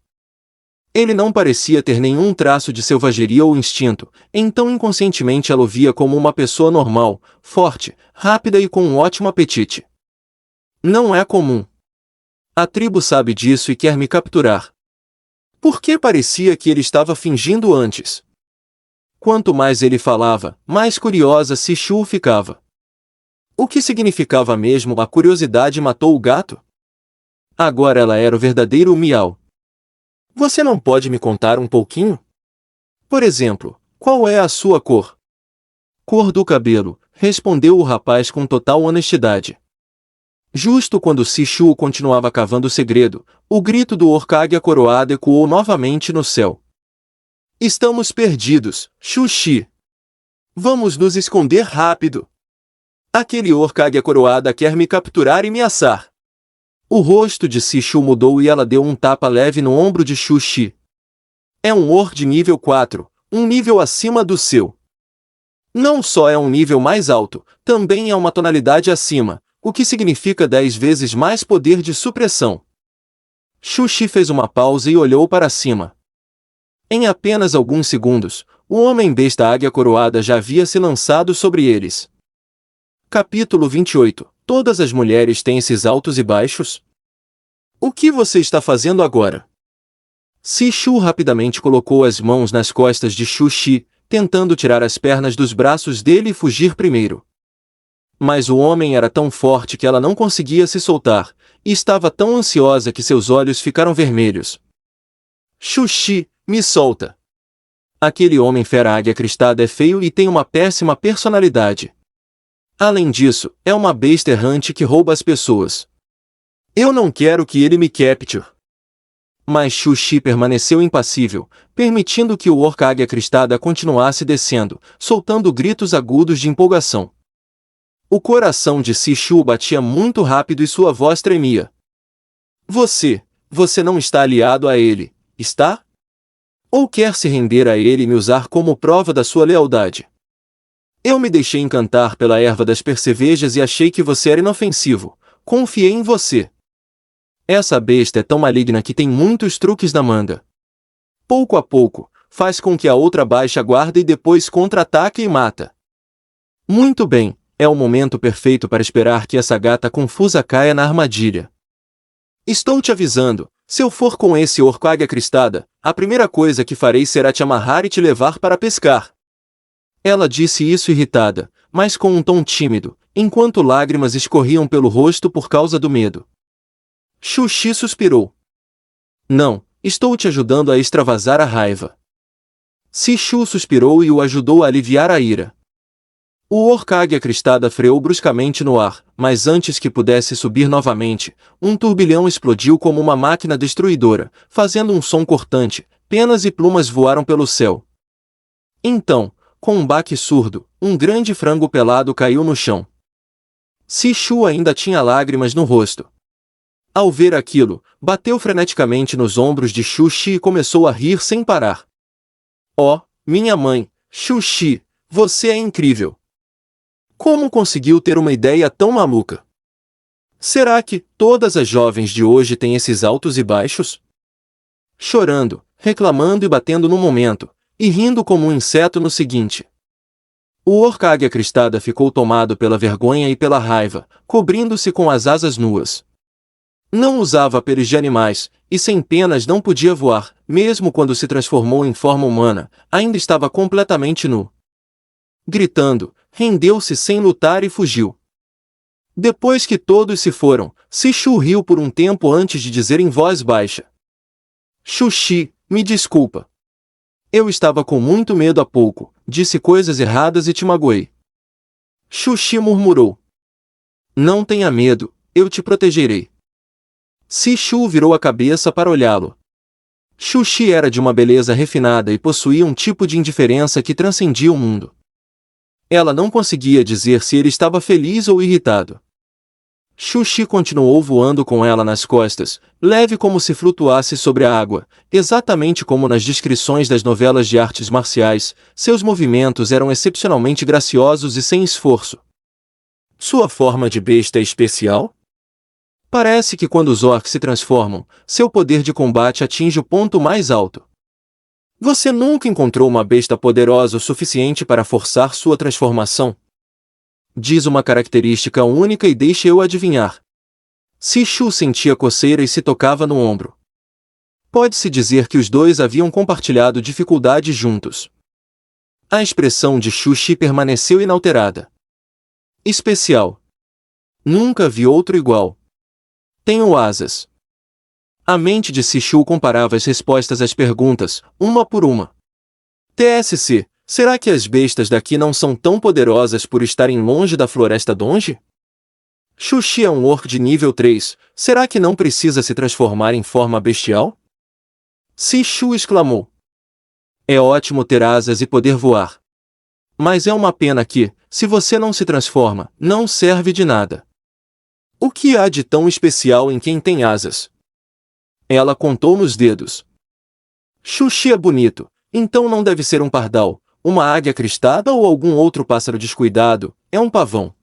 Ele não parecia ter nenhum traço de selvageria ou instinto, então inconscientemente ela o via como uma pessoa normal, forte, rápida e com um ótimo apetite. Não é comum. A tribo sabe disso e quer me capturar. Por que parecia que ele estava fingindo antes? Quanto mais ele falava, mais curiosa Sishu ficava. O que significava mesmo a curiosidade matou o gato? Agora ela era o verdadeiro Miau. Você não pode me contar um pouquinho? Por exemplo, qual é a sua cor? Cor do cabelo, respondeu o rapaz com total honestidade. Justo quando Sishu continuava cavando o segredo, o grito do Orc-Águia Coroada ecoou novamente no céu. Estamos perdidos, Xuxi! Vamos nos esconder rápido! Aquele Orc-Águia Coroada quer me capturar e me assar! O rosto de Sishu mudou e ela deu um tapa leve no ombro de Xuxi. É um Orc de nível 4, um nível acima do seu. Não só é um nível mais alto, também é uma tonalidade acima, o que significa 10 vezes mais poder de supressão. Xuxi fez uma pausa e olhou para cima. Em apenas alguns segundos, o Homem-Besta Águia Coroada já havia se lançado sobre eles. Capítulo 28. Todas as mulheres têm esses altos e baixos? O que você está fazendo agora? Sishu rapidamente colocou as mãos nas costas de Xuxi, tentando tirar as pernas dos braços dele e fugir primeiro. Mas o homem era tão forte que ela não conseguia se soltar, e estava tão ansiosa que seus olhos ficaram vermelhos. Xuxi, me solta! Aquele homem fera águia cristada é feio e tem uma péssima personalidade. Além disso, é uma besta errante que rouba as pessoas. Eu não quero que ele me capture. Mas Xuxi permaneceu impassível, permitindo que o Orc-Águia Cristada continuasse descendo, soltando gritos agudos de empolgação. O coração de Sishu batia muito rápido e sua voz tremia. Você não está aliado a ele, está? Ou quer se render a ele e me usar como prova da sua lealdade? Eu me deixei encantar pela erva das percevejas e achei que você era inofensivo. Confiei em você. Essa besta é tão maligna que tem muitos truques na manga. Pouco a pouco, faz com que a outra baixe a guarda e depois contra-ataque e mata. Muito bem, é o momento perfeito para esperar que essa gata confusa caia na armadilha. Estou te avisando, se eu for com esse Orc-Águia Cristada, a primeira coisa que farei será te amarrar e te levar para pescar. Ela disse isso irritada, mas com um tom tímido, enquanto lágrimas escorriam pelo rosto por causa do medo. Xuxi suspirou. Não, estou te ajudando a extravasar a raiva. Sishu suspirou e o ajudou a aliviar a ira. O Orc-Águia Cristada freou bruscamente no ar, mas antes que pudesse subir novamente, um turbilhão explodiu como uma máquina destruidora, fazendo um som cortante, penas e plumas voaram pelo céu. Então, com um baque surdo, um grande frango pelado caiu no chão. Sishu ainda tinha lágrimas no rosto. Ao ver aquilo, bateu freneticamente nos ombros de Xuxi e começou a rir sem parar. Oh, minha mãe, Xuxi, você é incrível! Como conseguiu ter uma ideia tão maluca? Será que todas as jovens de hoje têm esses altos e baixos? Chorando, reclamando e batendo no momento, e rindo como um inseto no seguinte. O Orc-Águia Cristada ficou tomado pela vergonha e pela raiva, cobrindo-se com as asas nuas. Não usava peles de animais, e sem penas não podia voar, mesmo quando se transformou em forma humana, ainda estava completamente nu. Gritando, rendeu-se sem lutar e fugiu. Depois que todos se foram, Sishu riu por um tempo antes de dizer em voz baixa. Xuxi, me desculpa. Eu estava com muito medo há pouco, disse coisas erradas e te magoei. Xuxi murmurou. Não tenha medo, eu te protegerei. Sishu virou a cabeça para olhá-lo. Xuxi era de uma beleza refinada e possuía um tipo de indiferença que transcendia o mundo. Ela não conseguia dizer se ele estava feliz ou irritado. Xuxi continuou voando com ela nas costas, leve como se flutuasse sobre a água, exatamente como nas descrições das novelas de artes marciais. Seus movimentos eram excepcionalmente graciosos e sem esforço. Sua forma de besta é especial? Parece que quando os orcs se transformam, seu poder de combate atinge o ponto mais alto. Você nunca encontrou uma besta poderosa o suficiente para forçar sua transformação? Diz uma característica única e deixa eu adivinhar. Sishu sentia coceira e se tocava no ombro. Pode-se dizer que os dois haviam compartilhado dificuldades juntos. A expressão de Xuxi permaneceu inalterada. Especial. Nunca vi outro igual. Tenho asas. A mente de Sishu comparava as respostas às perguntas, uma por uma. TSC, será que as bestas daqui não são tão poderosas por estarem longe da floresta Donge? Xuxi é um orc de nível 3, será que não precisa se transformar em forma bestial? Sishu exclamou. É ótimo ter asas e poder voar. Mas é uma pena que, se você não se transforma, não serve de nada. O que há de tão especial em quem tem asas? Ela contou nos dedos. Xuxi é bonito, então não deve ser um pardal, uma águia cristada ou algum outro pássaro descuidado, é um pavão.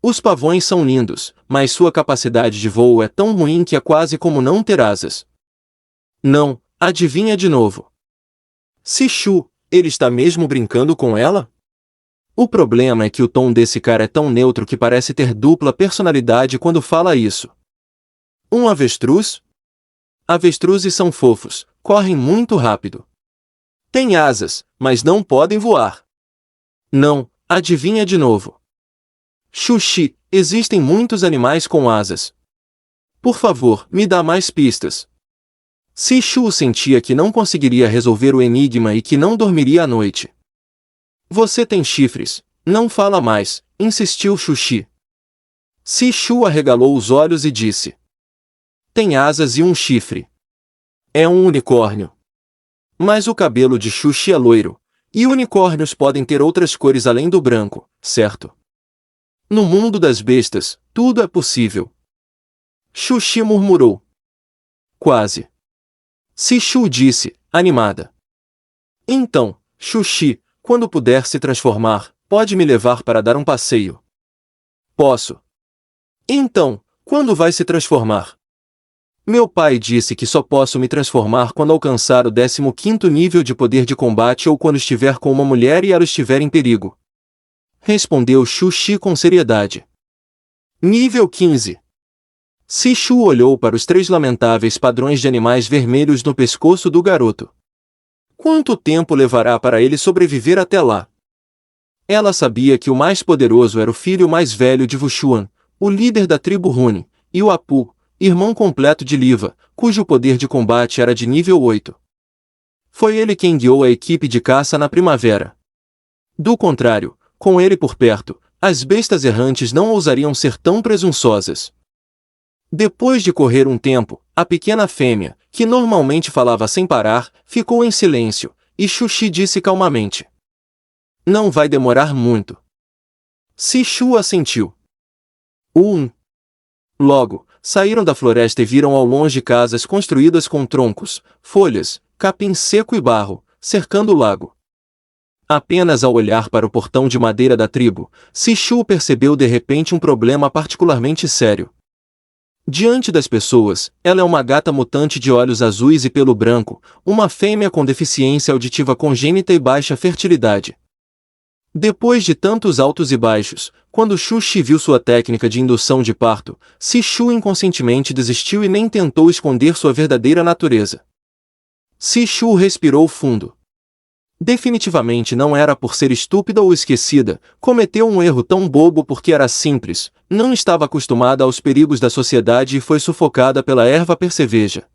Os pavões são lindos, mas sua capacidade de voo é tão ruim que é quase como não ter asas. Não, adivinha de novo. Sishu, ele está mesmo brincando com ela? O problema é que o tom desse cara é tão neutro que parece ter dupla personalidade quando fala isso. Um avestruz? Avestruzes são fofos, correm muito rápido. Têm asas, mas não podem voar. Não, adivinha de novo. Xuxi, existem muitos animais com asas. Por favor, me dá mais pistas. Sishu sentia que não conseguiria resolver o enigma e que não dormiria à noite. Você tem chifres, não fala mais, insistiu Xuxi. Sishu arregalou os olhos e disse. Tem asas e um chifre. É um unicórnio. Mas o cabelo de Xuxi é loiro, e unicórnios podem ter outras cores além do branco, certo? No mundo das bestas, tudo é possível. Xuxi murmurou. Quase. Sishu disse, animada. Então, Xuxi, quando puder se transformar, pode me levar para dar um passeio. Posso. Então, quando vai se transformar? Meu pai disse que só posso me transformar quando alcançar o 15º nível de poder de combate ou quando estiver com uma mulher e ela estiver em perigo. Respondeu Xuxi com seriedade. Nível 15. Sishu olhou para os 3 lamentáveis padrões de animais vermelhos no pescoço do garoto. Quanto tempo levará para ele sobreviver até lá? Ela sabia que o mais poderoso era o filho mais velho de Wushuan, o líder da tribo Rune, e o Apu, irmão completo de Liva, cujo poder de combate era de nível 8. Foi ele quem guiou a equipe de caça na primavera. Do contrário, com ele por perto, as bestas errantes não ousariam ser tão presunçosas. Depois de correr um tempo, a pequena fêmea, que normalmente falava sem parar, ficou em silêncio, e Xuxi disse calmamente. Não vai demorar muito. Sishu assentiu. Logo, saíram da floresta e viram ao longe casas construídas com troncos, folhas, capim seco e barro, cercando o lago. Apenas ao olhar para o portão de madeira da tribo, Sishu percebeu de repente um problema particularmente sério. Diante das pessoas, ela é uma gata mutante de olhos azuis e pelo branco, uma fêmea com deficiência auditiva congênita e baixa fertilidade. Depois de tantos altos e baixos, quando Xuxi viu sua técnica de indução de parto, Sishu inconscientemente desistiu e nem tentou esconder sua verdadeira natureza. Sishu respirou fundo. Definitivamente não era por ser estúpida ou esquecida, cometeu um erro tão bobo porque era simples, não estava acostumada aos perigos da sociedade e foi sufocada pela erva perceveja.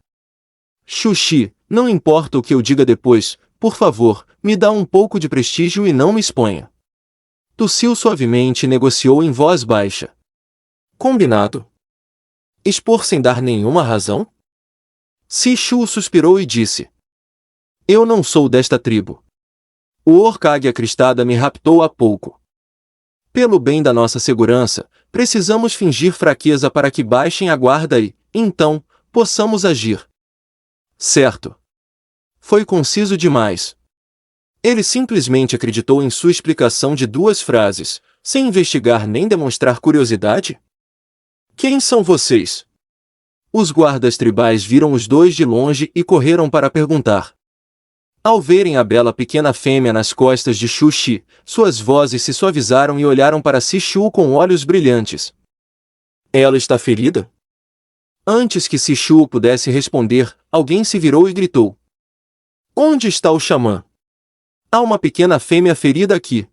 Xuxi, não importa o que eu diga depois, por favor, me dá um pouco de prestígio e não me exponha. Tossiu suavemente e negociou em voz baixa. Combinado? Expor sem dar nenhuma razão? Sishu suspirou e disse. Eu não sou desta tribo. O orc águia cristada me raptou há pouco. Pelo bem da nossa segurança, precisamos fingir fraqueza para que baixem a guarda e, então, possamos agir. Certo. Foi conciso demais. Ele simplesmente acreditou em sua explicação de 2 frases, sem investigar nem demonstrar curiosidade? Quem são vocês? Os guardas tribais viram os 2 de longe e correram para perguntar. Ao verem a bela pequena fêmea nas costas de Xuxi, suas vozes se suavizaram e olharam para Sishu com olhos brilhantes. Ela está ferida? Antes que Sishu pudesse responder, alguém se virou e gritou. Onde está o xamã? Há uma pequena fêmea ferida aqui.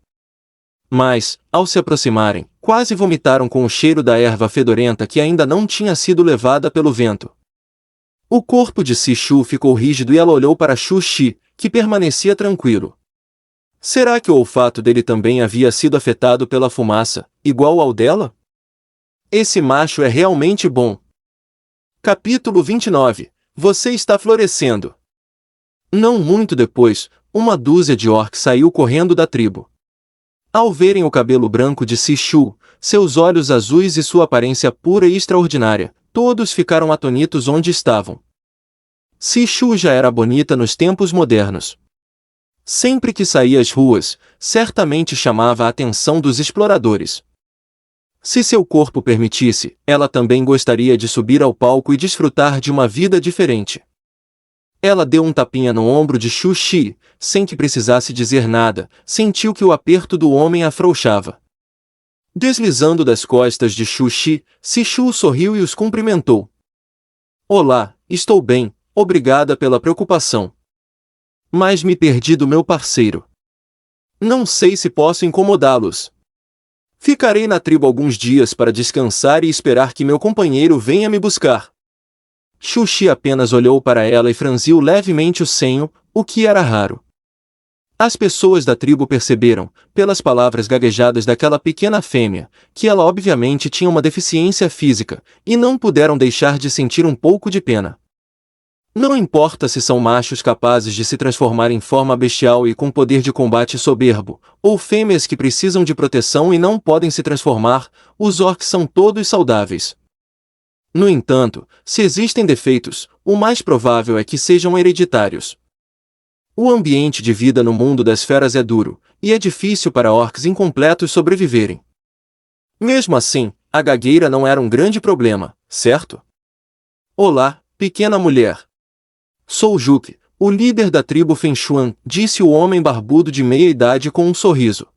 Mas, ao se aproximarem, quase vomitaram com o cheiro da erva fedorenta que ainda não tinha sido levada pelo vento. O corpo de Sishu ficou rígido e ela olhou para Xuxi, que permanecia tranquilo. Será que o olfato dele também havia sido afetado pela fumaça, igual ao dela? Esse macho é realmente bom. Capítulo 29. Você está florescendo. Não muito depois, uma dúzia de orcs saiu correndo da tribo. Ao verem o cabelo branco de Sishu, seus olhos azuis e sua aparência pura e extraordinária, todos ficaram atonitos onde estavam. Sishu já era bonita nos tempos modernos. Sempre que saía às ruas, certamente chamava a atenção dos exploradores. Se seu corpo permitisse, ela também gostaria de subir ao palco e desfrutar de uma vida diferente. Ela deu um tapinha no ombro de Shu Shi, sem que precisasse dizer nada, sentiu que o aperto do homem afrouxava. Deslizando das costas de Shu Shi, Sishu sorriu e os cumprimentou. Olá, estou bem, obrigada pela preocupação. Mas me perdi do meu parceiro. Não sei se posso incomodá-los. Ficarei na tribo alguns dias para descansar e esperar que meu companheiro venha me buscar. Shu Shi apenas olhou para ela e franziu levemente o senho, o que era raro. As pessoas da tribo perceberam, pelas palavras gaguejadas daquela pequena fêmea, que ela obviamente tinha uma deficiência física, e não puderam deixar de sentir um pouco de pena. Não importa se são machos capazes de se transformar em forma bestial e com poder de combate soberbo, ou fêmeas que precisam de proteção e não podem se transformar, os orcs são todos saudáveis. No entanto, se existem defeitos, o mais provável é que sejam hereditários. O ambiente de vida no mundo das feras é duro, e é difícil para orcs incompletos sobreviverem. Mesmo assim, a gagueira não era um grande problema, certo? Olá, pequena mulher. Sou Juque, o líder da tribo Fenshuan, disse o homem barbudo de meia-idade com um sorriso.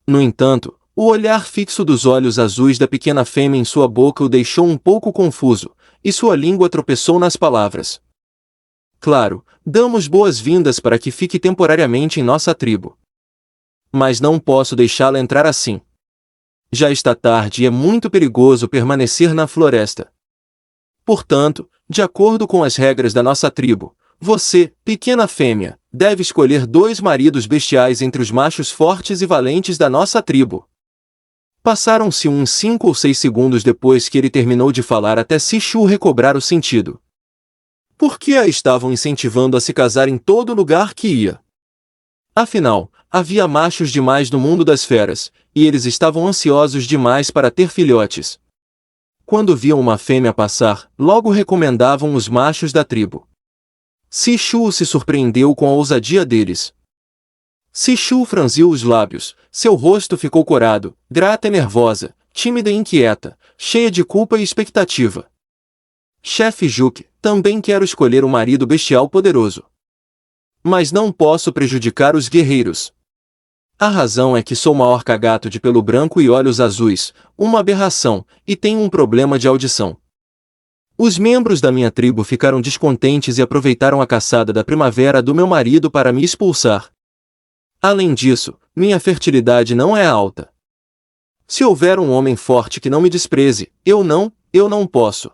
No entanto, o olhar fixo dos olhos azuis da pequena fêmea em sua boca o deixou um pouco confuso, e sua língua tropeçou nas palavras. Claro, damos boas-vindas para que fique temporariamente em nossa tribo. Mas não posso deixá-la entrar assim. Já está tarde e é muito perigoso permanecer na floresta. Portanto, de acordo com as regras da nossa tribo, você, pequena fêmea, deve escolher 2 maridos bestiais entre os machos fortes e valentes da nossa tribo. Passaram-se uns 5 ou 6 segundos depois que ele terminou de falar até Sishu recobrar o sentido. Por que a estavam incentivando a se casar em todo lugar que ia? Afinal, havia machos demais no mundo das feras, e eles estavam ansiosos demais para ter filhotes. Quando viam uma fêmea passar, logo recomendavam os machos da tribo. Sishu se surpreendeu com a ousadia deles. Sishu franziu os lábios, seu rosto ficou corado, grata e nervosa, tímida e inquieta, cheia de culpa e expectativa. Chefe Juque, também quero escolher um marido bestial poderoso. Mas não posso prejudicar os guerreiros. A razão é que sou uma orca-gato de pelo branco e olhos azuis, uma aberração, e tenho um problema de audição. Os membros da minha tribo ficaram descontentes e aproveitaram a caçada da primavera do meu marido para me expulsar. Além disso, minha fertilidade não é alta. Se houver um homem forte que não me despreze, eu não posso.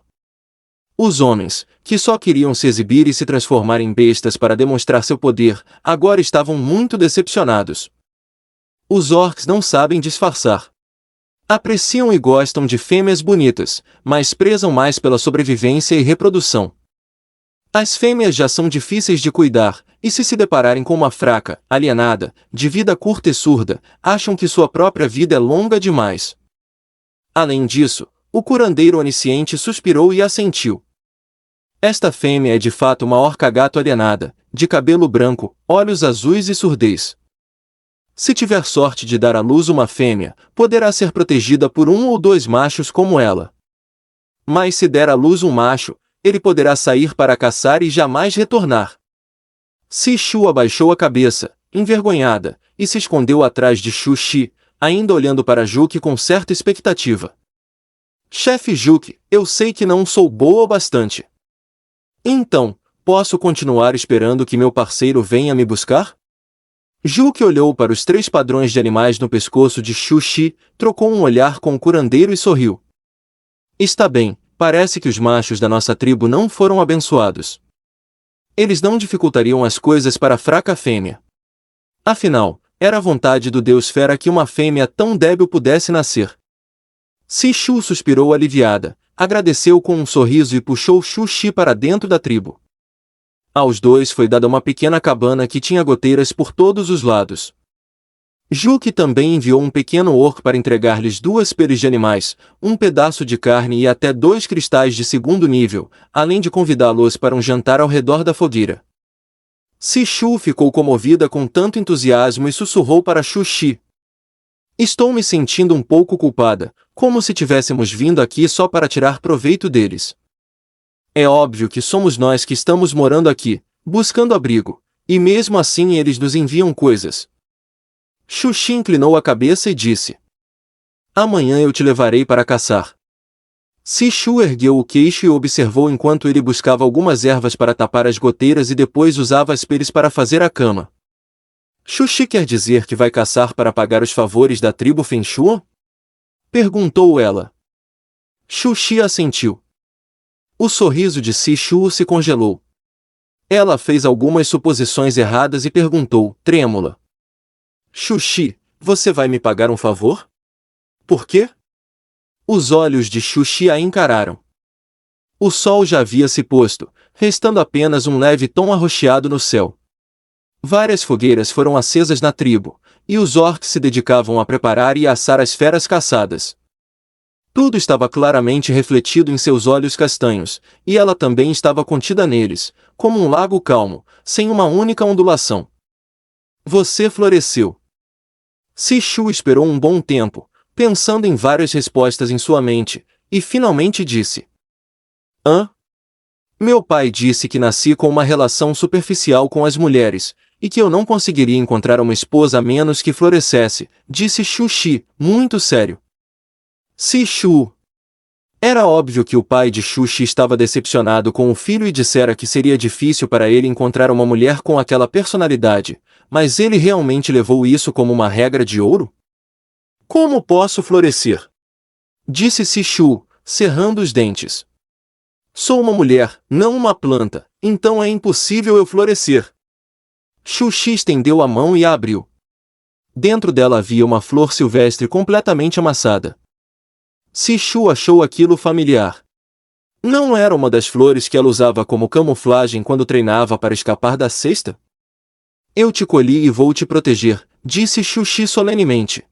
Os homens, que só queriam se exibir e se transformar em bestas para demonstrar seu poder, agora estavam muito decepcionados. Os orcs não sabem disfarçar. Apreciam e gostam de fêmeas bonitas, mas prezam mais pela sobrevivência e reprodução. As fêmeas já são difíceis de cuidar, e se depararem com uma fraca, alienada, de vida curta e surda, acham que sua própria vida é longa demais. Além disso, o curandeiro onisciente suspirou e assentiu. Esta fêmea é de fato uma orca-gato alienada, de cabelo branco, olhos azuis e surdez. Se tiver sorte de dar à luz uma fêmea, poderá ser protegida por 1 ou 2 machos como ela. Mas se der à luz um macho, ele poderá sair para caçar e jamais retornar. Sishu abaixou a cabeça, envergonhada, e se escondeu atrás de Shu Shi, ainda olhando para Juque com certa expectativa. Chefe Juque, eu sei que não sou boa o bastante. Então, posso continuar esperando que meu parceiro venha me buscar? Juque olhou para os 3 padrões de animais no pescoço de Shu Shi, trocou um olhar com o curandeiro e sorriu. Está bem, parece que os machos da nossa tribo não foram abençoados. Eles não dificultariam as coisas para a fraca fêmea. Afinal, era a vontade do Deus Fera que uma fêmea tão débil pudesse nascer. Sishu suspirou aliviada, agradeceu com um sorriso e puxou Xuxi para dentro da tribo. Aos dois foi dada uma pequena cabana que tinha goteiras por todos os lados. Juque também enviou um pequeno orc para entregar-lhes 2 peles de animais, um pedaço de carne e até 2 cristais de segundo nível, além de convidá-los para um jantar ao redor da fogueira. Sishu ficou comovida com tanto entusiasmo e sussurrou para Xuxi: "Estou me sentindo um pouco culpada, como se tivéssemos vindo aqui só para tirar proveito deles. É óbvio que somos nós que estamos morando aqui, buscando abrigo, e mesmo assim eles nos enviam coisas." Xuxi inclinou a cabeça e disse: "Amanhã eu te levarei para caçar." Sishu ergueu o queixo e o observou enquanto ele buscava algumas ervas para tapar as goteiras e depois usava as peles para fazer a cama. "Xuxi quer dizer que vai caçar para pagar os favores da tribo Fenshuo?" perguntou ela. Xuxi assentiu. O sorriso de Sishu se congelou. Ela fez algumas suposições erradas e perguntou, trêmula: "Xuxi, você vai me pagar um favor? Por quê?" Os olhos de Xuxi a encararam. O sol já havia se posto, restando apenas um leve tom arroxeado no céu. Várias fogueiras foram acesas na tribo, e os orcs se dedicavam a preparar e assar as feras caçadas. Tudo estava claramente refletido em seus olhos castanhos, e ela também estava contida neles, como um lago calmo, sem uma única ondulação. "Você floresceu." Sishu esperou um bom tempo, pensando em várias respostas em sua mente, e finalmente disse: "Hã? Meu pai disse que nasci com uma relação superficial com as mulheres, e que eu não conseguiria encontrar uma esposa a menos que florescesse", disse Xuxi, muito sério. Sishu. Era óbvio que o pai de Xuxi estava decepcionado com o filho e dissera que seria difícil para ele encontrar uma mulher com aquela personalidade, mas ele realmente levou isso como uma regra de ouro? "Como posso florescer?" disse Sishu, cerrando os dentes. "Sou uma mulher, não uma planta, então é impossível eu florescer." Xuxi estendeu a mão e a abriu. Dentro dela havia uma flor silvestre completamente amassada. Sishu achou aquilo familiar. Não era uma das flores que ela usava como camuflagem quando treinava para escapar da cesta? "Eu te colhi e vou te proteger", disse Xuxi solenemente.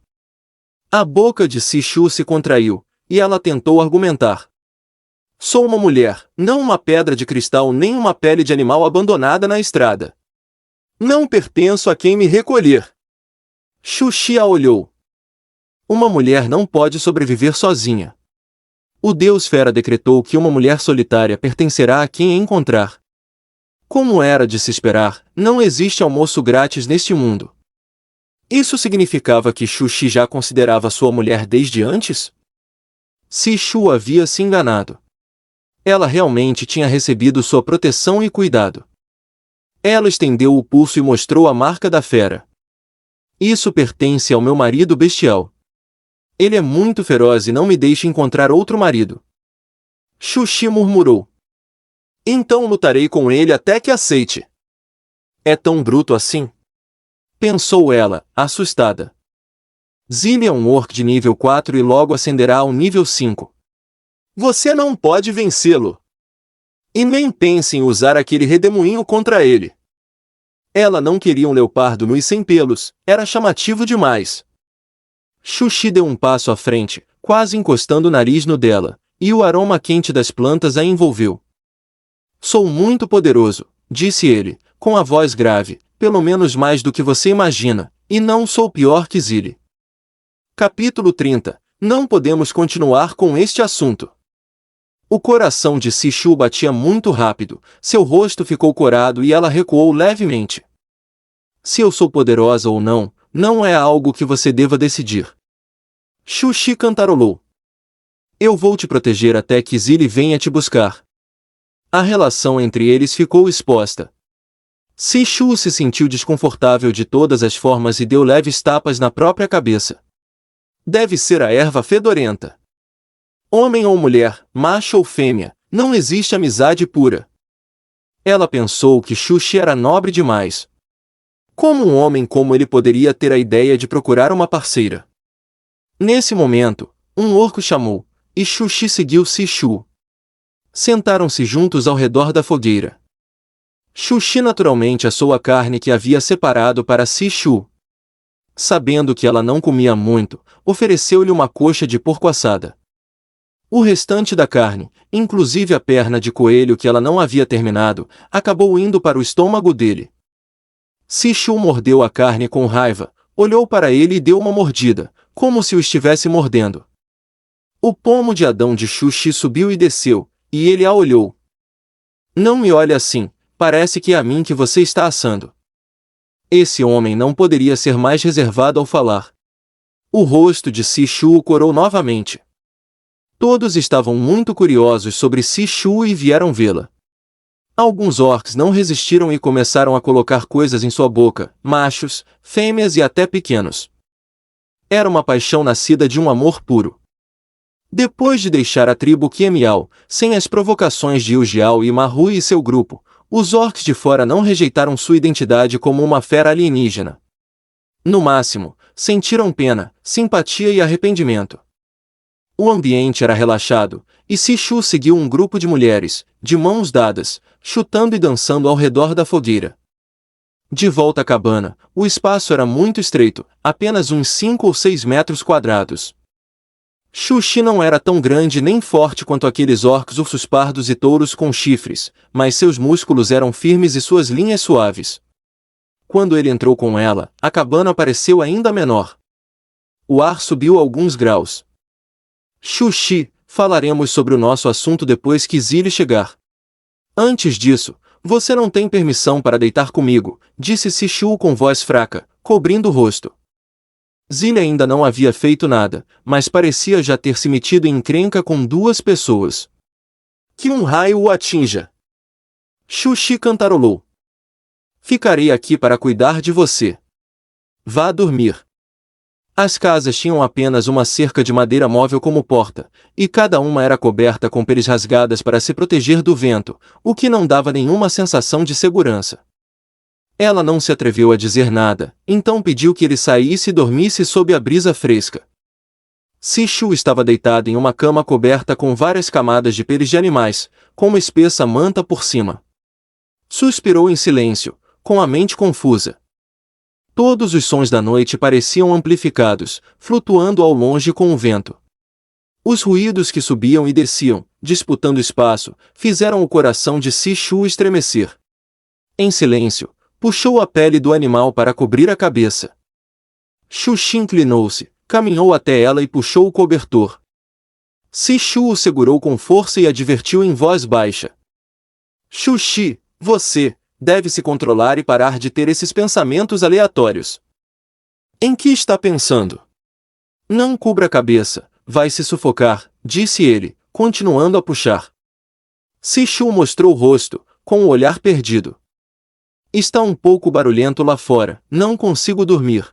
A boca de Sishu se contraiu, e ela tentou argumentar. "Sou uma mulher, não uma pedra de cristal nem uma pele de animal abandonada na estrada. Não pertenço a quem me recolher." Xuxi a olhou. Uma mulher não pode sobreviver sozinha. O Deus Fera decretou que uma mulher solitária pertencerá a quem a encontrar. Como era de se esperar, não existe almoço grátis neste mundo. Isso significava que Xuxi já considerava sua mulher desde antes? Sishu havia se enganado. Ela realmente tinha recebido sua proteção e cuidado. Ela estendeu o pulso e mostrou a marca da fera. "Isso pertence ao meu marido bestial. Ele é muito feroz e não me deixa encontrar outro marido." Xuxi murmurou. "Então lutarei com ele até que aceite." "É tão bruto assim?" pensou ela, assustada. "Zilli é um orc de nível 4 e logo ascenderá ao nível 5. Você não pode vencê-lo. E nem pense em usar aquele redemoinho contra ele." Ela não queria um leopardo nu e sem pelos, era chamativo demais. Xuxi deu um passo à frente, quase encostando o nariz no dela, e o aroma quente das plantas a envolveu. "Sou muito poderoso", disse ele, com a voz grave, "pelo menos mais do que você imagina, e não sou pior que Zilli." Capítulo 30. Não podemos continuar com este assunto. O coração de Sishu batia muito rápido, seu rosto ficou corado e ela recuou levemente. "Se eu sou poderosa ou não, não é algo que você deva decidir." Xuxi cantarolou. "Eu vou te proteger até que Zilli venha te buscar." A relação entre eles ficou exposta. Sishu se sentiu desconfortável de todas as formas e deu leves tapas na própria cabeça. Deve ser a erva fedorenta. Homem ou mulher, macho ou fêmea, não existe amizade pura. Ela pensou que Xuxi era nobre demais. Como um homem como ele poderia ter a ideia de procurar uma parceira? Nesse momento, Um orco chamou, e Xuxi seguiu Sishu. Sentaram-se juntos ao redor da fogueira. Xuxi naturalmente assou a carne que havia separado para Sishu. Sabendo que ela não comia muito, ofereceu-lhe uma coxa de porco assada. O restante da carne, inclusive a perna de coelho que ela não havia terminado, acabou indo para o estômago dele. Sishu mordeu a carne com raiva, olhou para ele e deu uma mordida, como se o estivesse mordendo. O pomo de Adão de Xuxi subiu e desceu, e ele a olhou. Não me olhe assim, parece que é a mim que você está assando. Esse homem não poderia ser mais reservado ao falar. O rosto de Sishu o corou novamente. Todos estavam muito curiosos sobre Sishu e vieram vê-la. Alguns orcs não resistiram e começaram a colocar coisas em sua boca, machos, fêmeas e até pequenos. Era uma paixão nascida de um amor puro. Depois de deixar a tribo Kiemiao, sem as provocações de Ujiao e Marrui e seu grupo, os orcs de fora não rejeitaram sua identidade como uma fera alienígena. No máximo, sentiram pena, simpatia e arrependimento. O ambiente era relaxado, e Sishu seguiu um grupo de mulheres, de mãos dadas, chutando e dançando ao redor da fogueira. De volta à cabana, o espaço era muito estreito, apenas uns 5 ou 6 metros quadrados. Xuxi não era tão grande nem forte quanto aqueles orcs ursos pardos e touros com chifres, mas seus músculos eram firmes e suas linhas suaves. Quando ele entrou com ela, a cabana pareceu ainda menor. O ar subiu alguns graus. Xuxi, falaremos sobre o nosso assunto depois que Zilli chegar. Antes disso, você não tem permissão para deitar comigo, disse Sishu com voz fraca, cobrindo o rosto. Zilli ainda não havia feito nada, mas parecia já ter se metido em encrenca com 2 pessoas. Que um raio o atinja! Xuxi cantarolou. Ficarei aqui para cuidar de você. Vá dormir. As casas tinham apenas uma cerca de madeira móvel como porta, e cada uma era coberta com peles rasgadas para se proteger do vento, o que não dava nenhuma sensação de segurança. Ela não se atreveu a dizer nada, então pediu que ele saísse e dormisse sob a brisa fresca. Sishu estava deitado em uma cama coberta com várias camadas de peles de animais, com uma espessa manta por cima. Suspirou em silêncio, com a mente confusa. Todos os sons da noite pareciam amplificados, flutuando ao longe com o vento. Os ruídos que subiam e desciam, disputando espaço, fizeram o coração de Sishu estremecer. Em silêncio, puxou a pele do animal para cobrir a cabeça. Xuxi inclinou-se, caminhou até ela e puxou o cobertor. Sishu o segurou com força e advertiu em voz baixa. Xuxi, você deve se controlar e parar de ter esses pensamentos aleatórios. Em que está pensando? Não cubra a cabeça, vai se sufocar, disse ele, continuando a puxar. Sishu mostrou o rosto, com o olhar perdido. Está um pouco barulhento lá fora, não consigo dormir.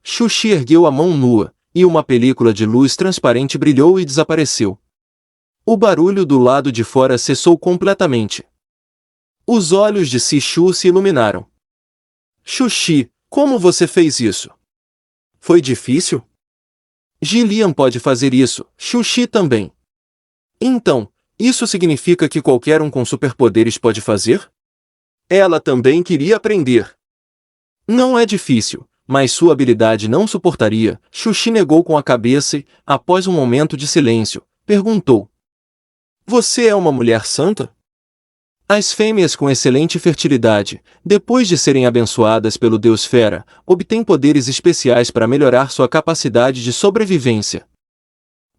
Xuxi ergueu a mão nua, e uma película de luz transparente brilhou e desapareceu. O barulho do lado de fora cessou completamente. Os olhos de Sishu se iluminaram. Xuxi, como você fez isso? Foi difícil? Gillian pode fazer isso, Xuxi também. Então, isso significa que qualquer um com superpoderes pode fazer? Ela também queria aprender. Não é difícil, mas sua habilidade não suportaria. Xuxi negou com a cabeça e, após um momento de silêncio, perguntou. Você é uma mulher santa? As fêmeas com excelente fertilidade, depois de serem abençoadas pelo deus Fera, obtêm poderes especiais para melhorar sua capacidade de sobrevivência.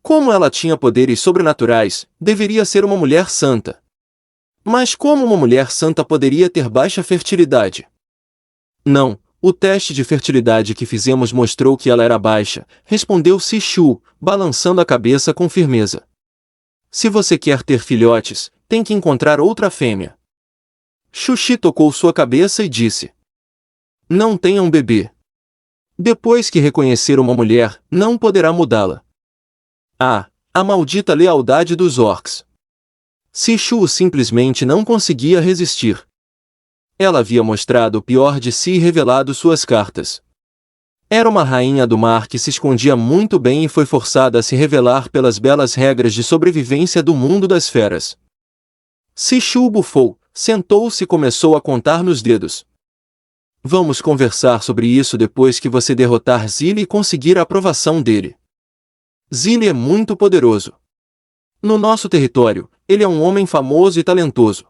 Como ela tinha poderes sobrenaturais, deveria ser uma mulher santa. Mas como uma mulher santa poderia ter baixa fertilidade? Não, o teste de fertilidade que fizemos mostrou que ela era baixa, respondeu Sishu, balançando a cabeça com firmeza. Se você quer ter filhotes, tem que encontrar outra fêmea. Xuxi tocou sua cabeça e disse. Não tenha um bebê. Depois que reconhecer uma mulher, não poderá mudá-la. Ah, a maldita lealdade dos orcs. Sishu simplesmente não conseguia resistir. Ela havia mostrado o pior de si e revelado suas cartas. Era uma rainha do mar que se escondia muito bem e foi forçada a se revelar pelas belas regras de sobrevivência do mundo das feras. Sishu bufou, sentou-se e começou a contar nos dedos. Vamos conversar sobre isso depois que você derrotar Zili e conseguir a aprovação dele. Zili é muito poderoso. No nosso território, ele é um homem famoso e talentoso.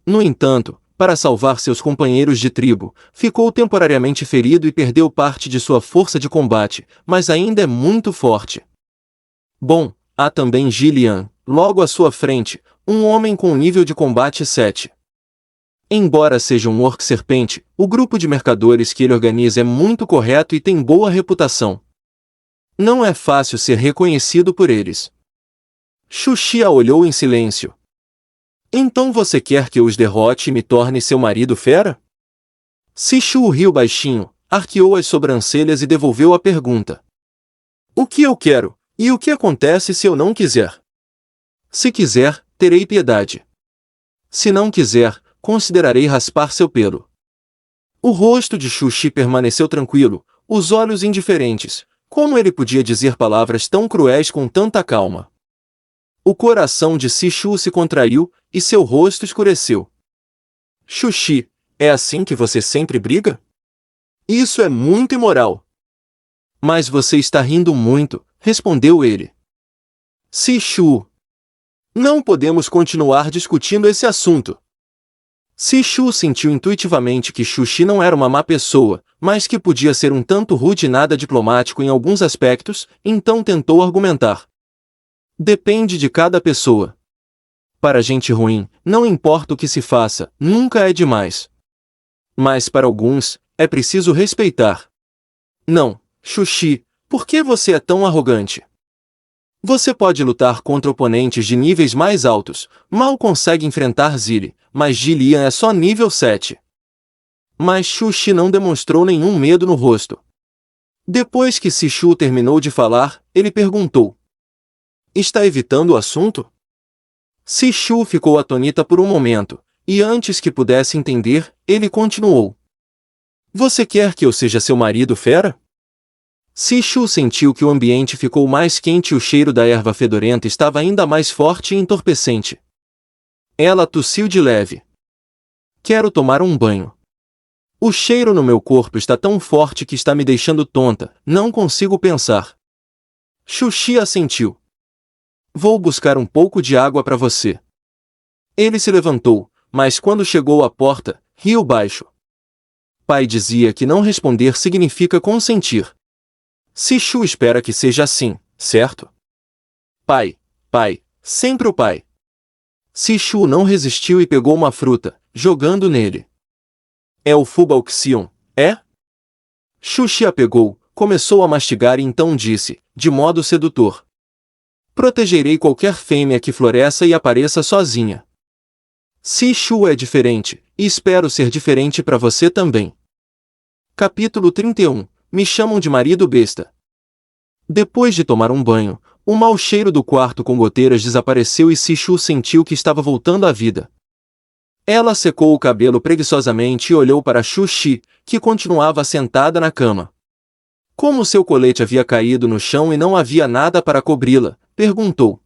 No entanto, para salvar seus companheiros de tribo, ficou temporariamente ferido e perdeu parte de sua força de combate, mas ainda é muito forte. Bom, há também Jilian, logo à sua frente, um homem com nível de combate 7. Embora seja um orc-serpente, o grupo de mercadores que ele organiza é muito correto e tem boa reputação. Não é fácil ser reconhecido por eles. Xuxi a olhou em silêncio. Então você quer que eu os derrote e me torne seu marido fera? Sishu riu baixinho, arqueou as sobrancelhas e devolveu a pergunta. O que eu quero, e o que acontece se eu não quiser? Se quiser, terei piedade. Se não quiser, considerarei raspar seu pelo. O rosto de Xuxi permaneceu tranquilo, os olhos indiferentes. Como ele podia dizer palavras tão cruéis com tanta calma? O coração de Sishu se contraiu, e seu rosto escureceu. Xuxi, é assim que você sempre briga? Isso é muito imoral. Mas você está rindo muito, respondeu ele. Sishu. Não podemos continuar discutindo esse assunto. Sishu sentiu intuitivamente que Xuxi não era uma má pessoa, mas que podia ser um tanto rude e nada diplomático em alguns aspectos, então tentou argumentar. Depende de cada pessoa. Para gente ruim, não importa o que se faça, nunca é demais. Mas para alguns, é preciso respeitar. Não, Xuxi, por que você é tão arrogante? Você pode lutar contra oponentes de níveis mais altos, mal consegue enfrentar Zili, mas Jilian é só nível 7. Mas Xuxi não demonstrou nenhum medo no rosto. Depois que Sishu terminou de falar, ele perguntou. Está evitando o assunto? Sishu ficou atônita por um momento, e antes que pudesse entender, ele continuou. Você quer que eu seja seu marido fera? Sishu sentiu que o ambiente ficou mais quente e o cheiro da erva fedorenta estava ainda mais forte e entorpecente. Ela tossiu de leve. Quero tomar um banho. O cheiro no meu corpo está tão forte que está me deixando tonta, não consigo pensar. Xuxi assentiu. Vou buscar um pouco de água para você. Ele se levantou, mas quando chegou à porta, riu baixo. Pai dizia que não responder significa consentir. Sishu espera que seja assim, certo? Pai, sempre o pai. Sishu não resistiu e pegou uma fruta, jogando nele. É o Fubalxion, é? Xuxi a pegou, começou a mastigar e então disse, de modo sedutor. Protegerei qualquer fêmea que floresça e apareça sozinha. Sishu é diferente, e espero ser diferente para você também. Capítulo 31. Me chamam de marido besta. Depois de tomar um banho, o mau cheiro do quarto com goteiras desapareceu e Sishu sentiu que estava voltando à vida. Ela secou o cabelo preguiçosamente e olhou para Xuxi, que continuava sentada na cama. Como seu colete havia caído no chão e não havia nada para cobri-la, perguntou.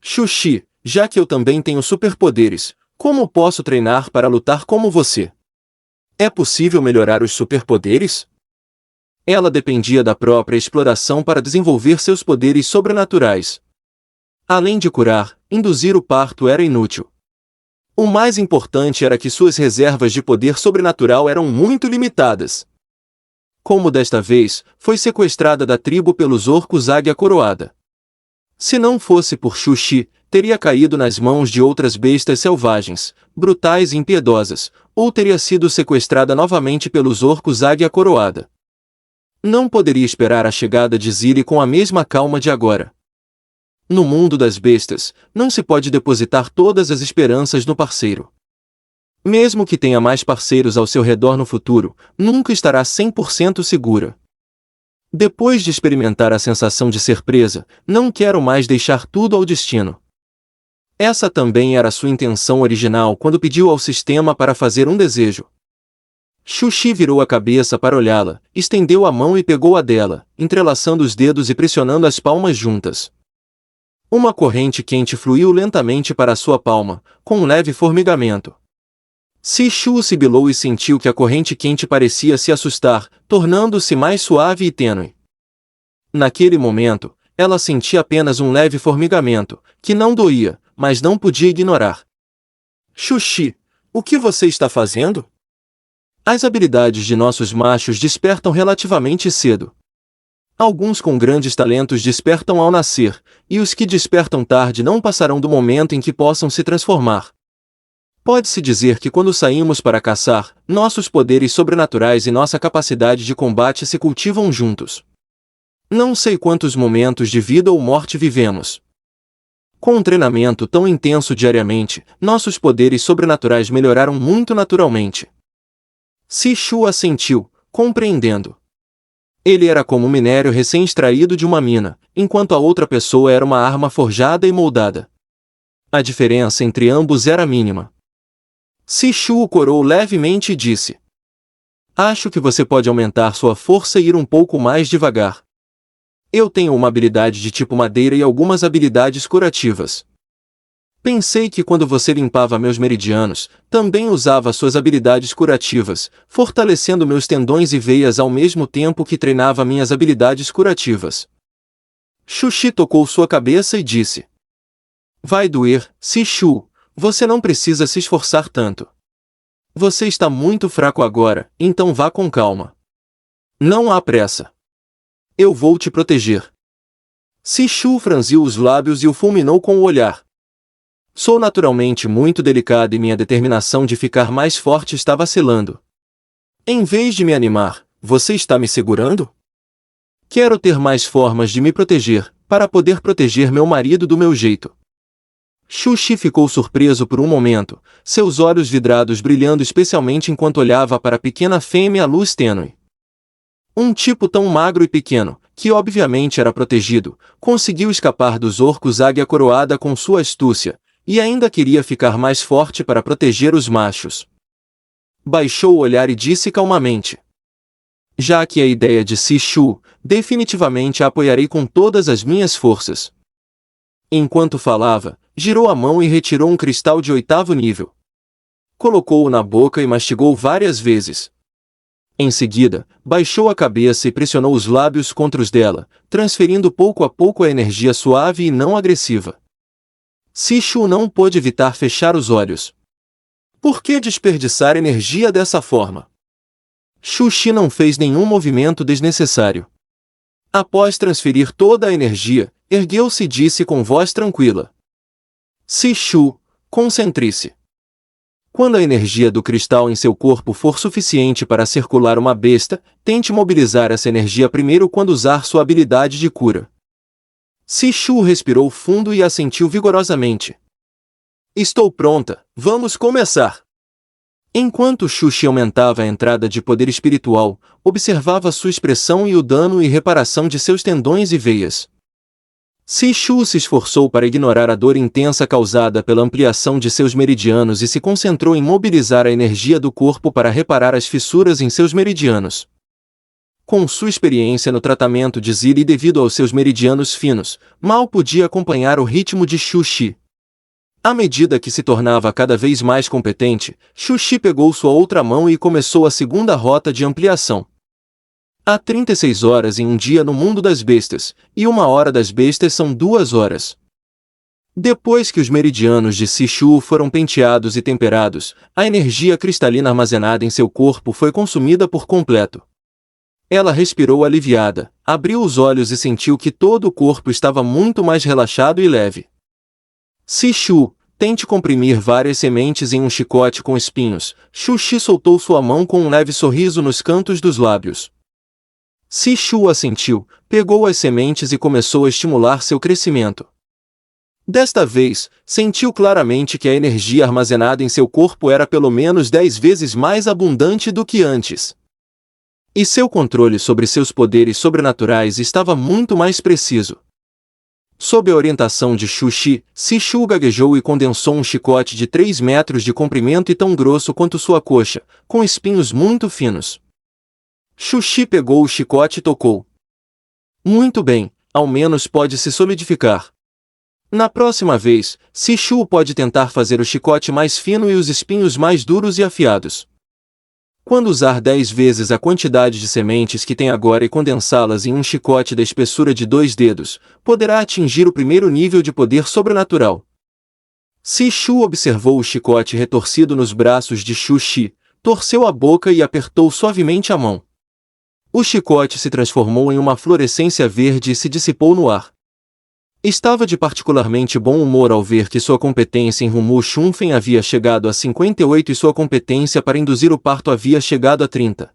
Xuxi, já que eu também tenho superpoderes, como posso treinar para lutar como você? É possível melhorar os superpoderes? Ela dependia da própria exploração para desenvolver seus poderes sobrenaturais. Além de curar, induzir o parto era inútil. O mais importante era que suas reservas de poder sobrenatural eram muito limitadas. Como desta vez, foi sequestrada da tribo pelos orcos Águia Coroada. Se não fosse por Xuxi, teria caído nas mãos de outras bestas selvagens, brutais e impiedosas, ou teria sido sequestrada novamente pelos orcos Águia Coroada. Não poderia esperar a chegada de Zili com a mesma calma de agora. No mundo das bestas, não se pode depositar todas as esperanças no parceiro. Mesmo que tenha mais parceiros ao seu redor no futuro, nunca estará 100% segura. Depois de experimentar a sensação de ser presa, não quero mais deixar tudo ao destino. Essa também era sua intenção original quando pediu ao sistema para fazer um desejo. Xuxi virou a cabeça para olhá-la, estendeu a mão e pegou a dela, entrelaçando os dedos e pressionando as palmas juntas. Uma corrente quente fluiu lentamente para sua palma, com um leve formigamento. Sishu sibilou e sentiu que a corrente quente parecia se assustar, tornando-se mais suave e tênue. Naquele momento, ela sentia apenas um leve formigamento, que não doía, mas não podia ignorar. Xuxi, o que você está fazendo? As habilidades de nossos machos despertam relativamente cedo. Alguns com grandes talentos despertam ao nascer, e os que despertam tarde não passarão do momento em que possam se transformar. Pode-se dizer que quando saímos para caçar, nossos poderes sobrenaturais e nossa capacidade de combate se cultivam juntos. Não sei quantos momentos de vida ou morte vivemos. Com um treinamento tão intenso diariamente, nossos poderes sobrenaturais melhoraram muito naturalmente. Sishu assentiu, compreendendo. Ele era como um minério recém-extraído de uma mina, enquanto a outra pessoa era uma arma forjada e moldada. A diferença entre ambos era mínima. Sishu o corou levemente e disse: Acho que você pode aumentar sua força e ir um pouco mais devagar. Eu tenho uma habilidade de tipo madeira e algumas habilidades curativas. Pensei que quando você limpava meus meridianos, também usava suas habilidades curativas, fortalecendo meus tendões e veias ao mesmo tempo que treinava minhas habilidades curativas. Xuxi tocou sua cabeça e disse: Vai doer, Sishu, você não precisa se esforçar tanto. Você está muito fraco agora, então vá com calma. Não há pressa. Eu vou te proteger. Sishu franziu os lábios e o fulminou com o olhar. Sou naturalmente muito delicado e minha determinação de ficar mais forte está vacilando. Em vez de me animar, você está me segurando? Quero ter mais formas de me proteger, para poder proteger meu marido do meu jeito. Xuxi ficou surpreso por um momento, seus olhos vidrados brilhando especialmente enquanto olhava para a pequena fêmea à luz tênue. Um tipo tão magro e pequeno, que obviamente era protegido, conseguiu escapar dos orcos águia coroada com sua astúcia, e ainda queria ficar mais forte para proteger os machos. Baixou o olhar e disse calmamente: Já que a ideia de Sishu, definitivamente a apoiarei com todas as minhas forças. Enquanto falava, girou a mão e retirou um cristal de 8º nível. Colocou-o na boca e mastigou várias vezes. Em seguida, baixou a cabeça e pressionou os lábios contra os dela, transferindo pouco a pouco a energia suave e não agressiva. Sishu não pôde evitar fechar os olhos. Por que desperdiçar energia dessa forma? Xuxi não fez nenhum movimento desnecessário. Após transferir toda a energia, ergueu-se e disse com voz tranquila: Sishu, concentre-se. Quando a energia do cristal em seu corpo for suficiente para circular uma besta, tente mobilizar essa energia primeiro quando usar sua habilidade de cura. Sishu respirou fundo e assentiu vigorosamente. Estou pronta, vamos começar. Enquanto Xuxi aumentava a entrada de poder espiritual, observava sua expressão e o dano e reparação de seus tendões e veias. Sishu se esforçou para ignorar a dor intensa causada pela ampliação de seus meridianos e se concentrou em mobilizar a energia do corpo para reparar as fissuras em seus meridianos. Com sua experiência no tratamento de Ziri devido aos seus meridianos finos, mal podia acompanhar o ritmo de Xuxi. À medida que se tornava cada vez mais competente, Xuxi pegou sua outra mão e começou a segunda rota de ampliação. Há 36 horas em um dia no mundo das bestas, e 1 hora das bestas são 2 horas. Depois que os meridianos de Sishu foram penteados e temperados, a energia cristalina armazenada em seu corpo foi consumida por completo. Ela respirou aliviada, abriu os olhos e sentiu que todo o corpo estava muito mais relaxado e leve. Sishu, tente comprimir várias sementes em um chicote com espinhos. Xuxi soltou sua mão com um leve sorriso nos cantos dos lábios. Sishu assentiu, pegou as sementes e começou a estimular seu crescimento. Desta vez, sentiu claramente que a energia armazenada em seu corpo era pelo menos 10 vezes mais abundante do que antes. E seu controle sobre seus poderes sobrenaturais estava muito mais preciso. Sob a orientação de Xuxi, Sishu gaguejou e condensou um chicote de 3 metros de comprimento e tão grosso quanto sua coxa, com espinhos muito finos. Xuxi pegou o chicote e tocou. Muito bem, ao menos pode se solidificar. Na próxima vez, Sishu pode tentar fazer o chicote mais fino e os espinhos mais duros e afiados. Quando usar 10 vezes a quantidade de sementes que tem agora e condensá-las em um chicote da espessura de 2 dedos, poderá atingir o primeiro nível de poder sobrenatural. Sishu observou o chicote retorcido nos braços de Xuxi, torceu a boca e apertou suavemente a mão. O chicote se transformou em uma fluorescência verde e se dissipou no ar. Estava de particularmente bom humor ao ver que sua competência em Rumu Shunfen havia chegado a 58 e sua competência para induzir o parto havia chegado a 30.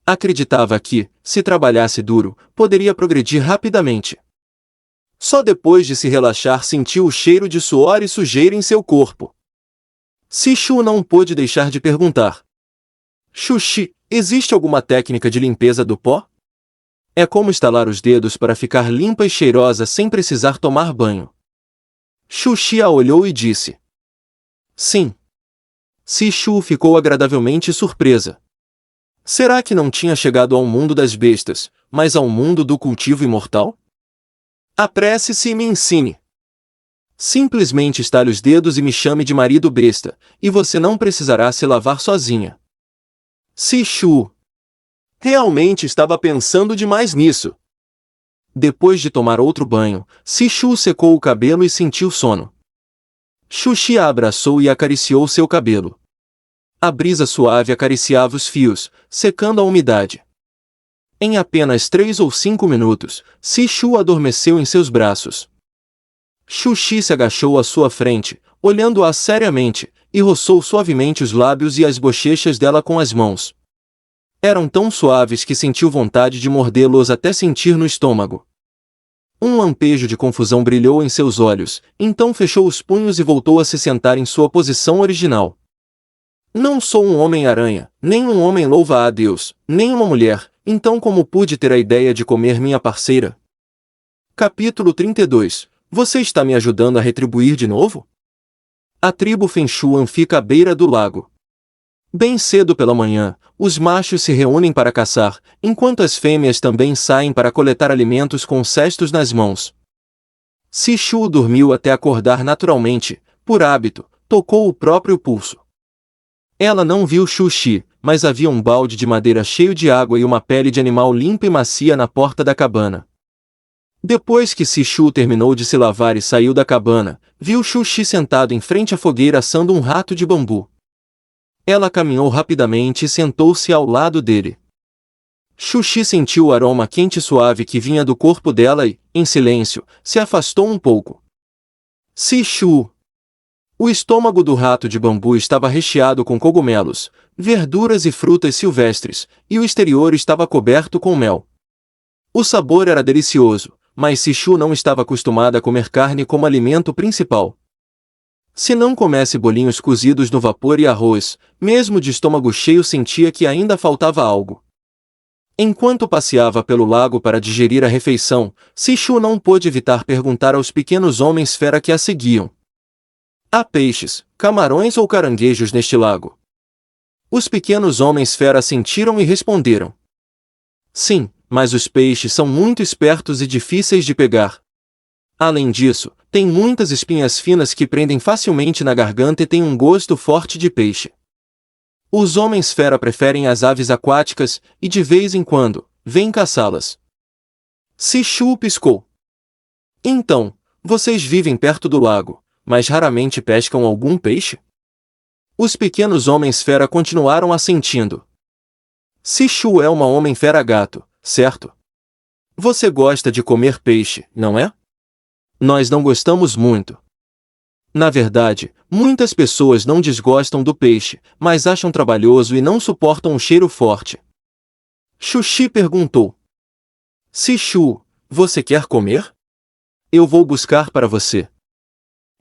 Acreditava que, se trabalhasse duro, poderia progredir rapidamente. Só depois de se relaxar sentiu o cheiro de suor e sujeira em seu corpo. Sishu não pôde deixar de perguntar. Xuxi, existe alguma técnica de limpeza do pó? É como estalar os dedos para ficar limpa e cheirosa sem precisar tomar banho. Xuxi a olhou e disse. Sim. Sishu ficou agradavelmente surpresa. Será que não tinha chegado ao mundo das bestas, mas ao mundo do cultivo imortal? Apresse-se e me ensine. Simplesmente estale os dedos e me chame de marido besta, e você não precisará se lavar sozinha. Sishu realmente estava pensando demais nisso. Depois de tomar outro banho, Sishu secou o cabelo e sentiu sono. Xuxi a abraçou e acariciou seu cabelo. A brisa suave acariciava os fios, secando a umidade. Em apenas 3 ou 5 minutos, Sishu adormeceu em seus braços. Xuxi se agachou à sua frente, olhando-a seriamente, e roçou suavemente os lábios e as bochechas dela com as mãos. Eram tão suaves que sentiu vontade de mordê-los até sentir no estômago. Um lampejo de confusão brilhou em seus olhos, então fechou os punhos e voltou a se sentar em sua posição original. Não sou um homem-aranha, nem um homem louva a Deus, nem uma mulher, então como pude ter a ideia de comer minha parceira? Capítulo 32. Você está me ajudando a retribuir de novo? A tribo Fenshuan fica à beira do lago. Bem cedo pela manhã, os machos se reúnem para caçar, enquanto as fêmeas também saem para coletar alimentos com cestos nas mãos. Sishu dormiu até acordar naturalmente, por hábito, tocou o próprio pulso. Ela não viu Xuxi, mas havia um balde de madeira cheio de água e uma pele de animal limpa e macia na porta da cabana. Depois que Sishu terminou de se lavar e saiu da cabana, viu Xuxi sentado em frente à fogueira assando um rato de bambu. Ela caminhou rapidamente e sentou-se ao lado dele. Xuxi sentiu o aroma quente e suave que vinha do corpo dela e, em silêncio, se afastou um pouco. Sishu! O estômago do rato de bambu estava recheado com cogumelos, verduras e frutas silvestres, e o exterior estava coberto com mel. O sabor era delicioso, mas Sishu não estava acostumada a comer carne como alimento principal. Se não comesse bolinhos cozidos no vapor e arroz, mesmo de estômago cheio sentia que ainda faltava algo. Enquanto passeava pelo lago para digerir a refeição, Sishu não pôde evitar perguntar aos pequenos homens-fera que a seguiam. Há peixes, camarões ou caranguejos neste lago? Os pequenos homens-fera sentiram e responderam. Sim, mas os peixes são muito espertos e difíceis de pegar. Além disso, tem muitas espinhas finas que prendem facilmente na garganta e têm um gosto forte de peixe. Os homens-fera preferem as aves aquáticas e, de vez em quando, vêm caçá-las. Sishu piscou. Então, vocês vivem perto do lago, mas raramente pescam algum peixe? Os pequenos homens-fera continuaram assentindo. Sishu é uma homem-fera gato, certo? Você gosta de comer peixe, não é? Nós não gostamos muito. Na verdade, muitas pessoas não desgostam do peixe, mas acham trabalhoso e não suportam um cheiro forte. Xuxi perguntou. Sishu, você quer comer? Eu vou buscar para você.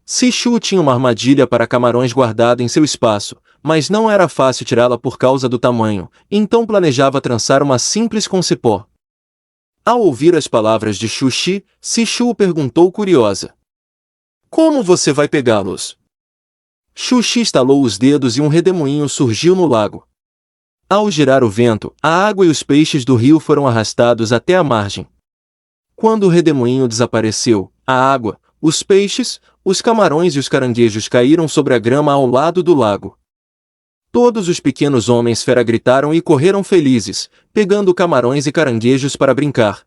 Sishu tinha uma armadilha para camarões guardada em seu espaço, mas não era fácil tirá-la por causa do tamanho, então planejava trançar uma simples com cipó. Ao ouvir as palavras de Xuxi, Sishu perguntou curiosa. Como você vai pegá-los? Xuxi estalou os dedos e um redemoinho surgiu no lago. Ao girar o vento, a água e os peixes do rio foram arrastados até a margem. Quando o redemoinho desapareceu, a água, os peixes, os camarões e os caranguejos caíram sobre a grama ao lado do lago. Todos os pequenos homens-fera gritaram e correram felizes, pegando camarões e caranguejos para brincar.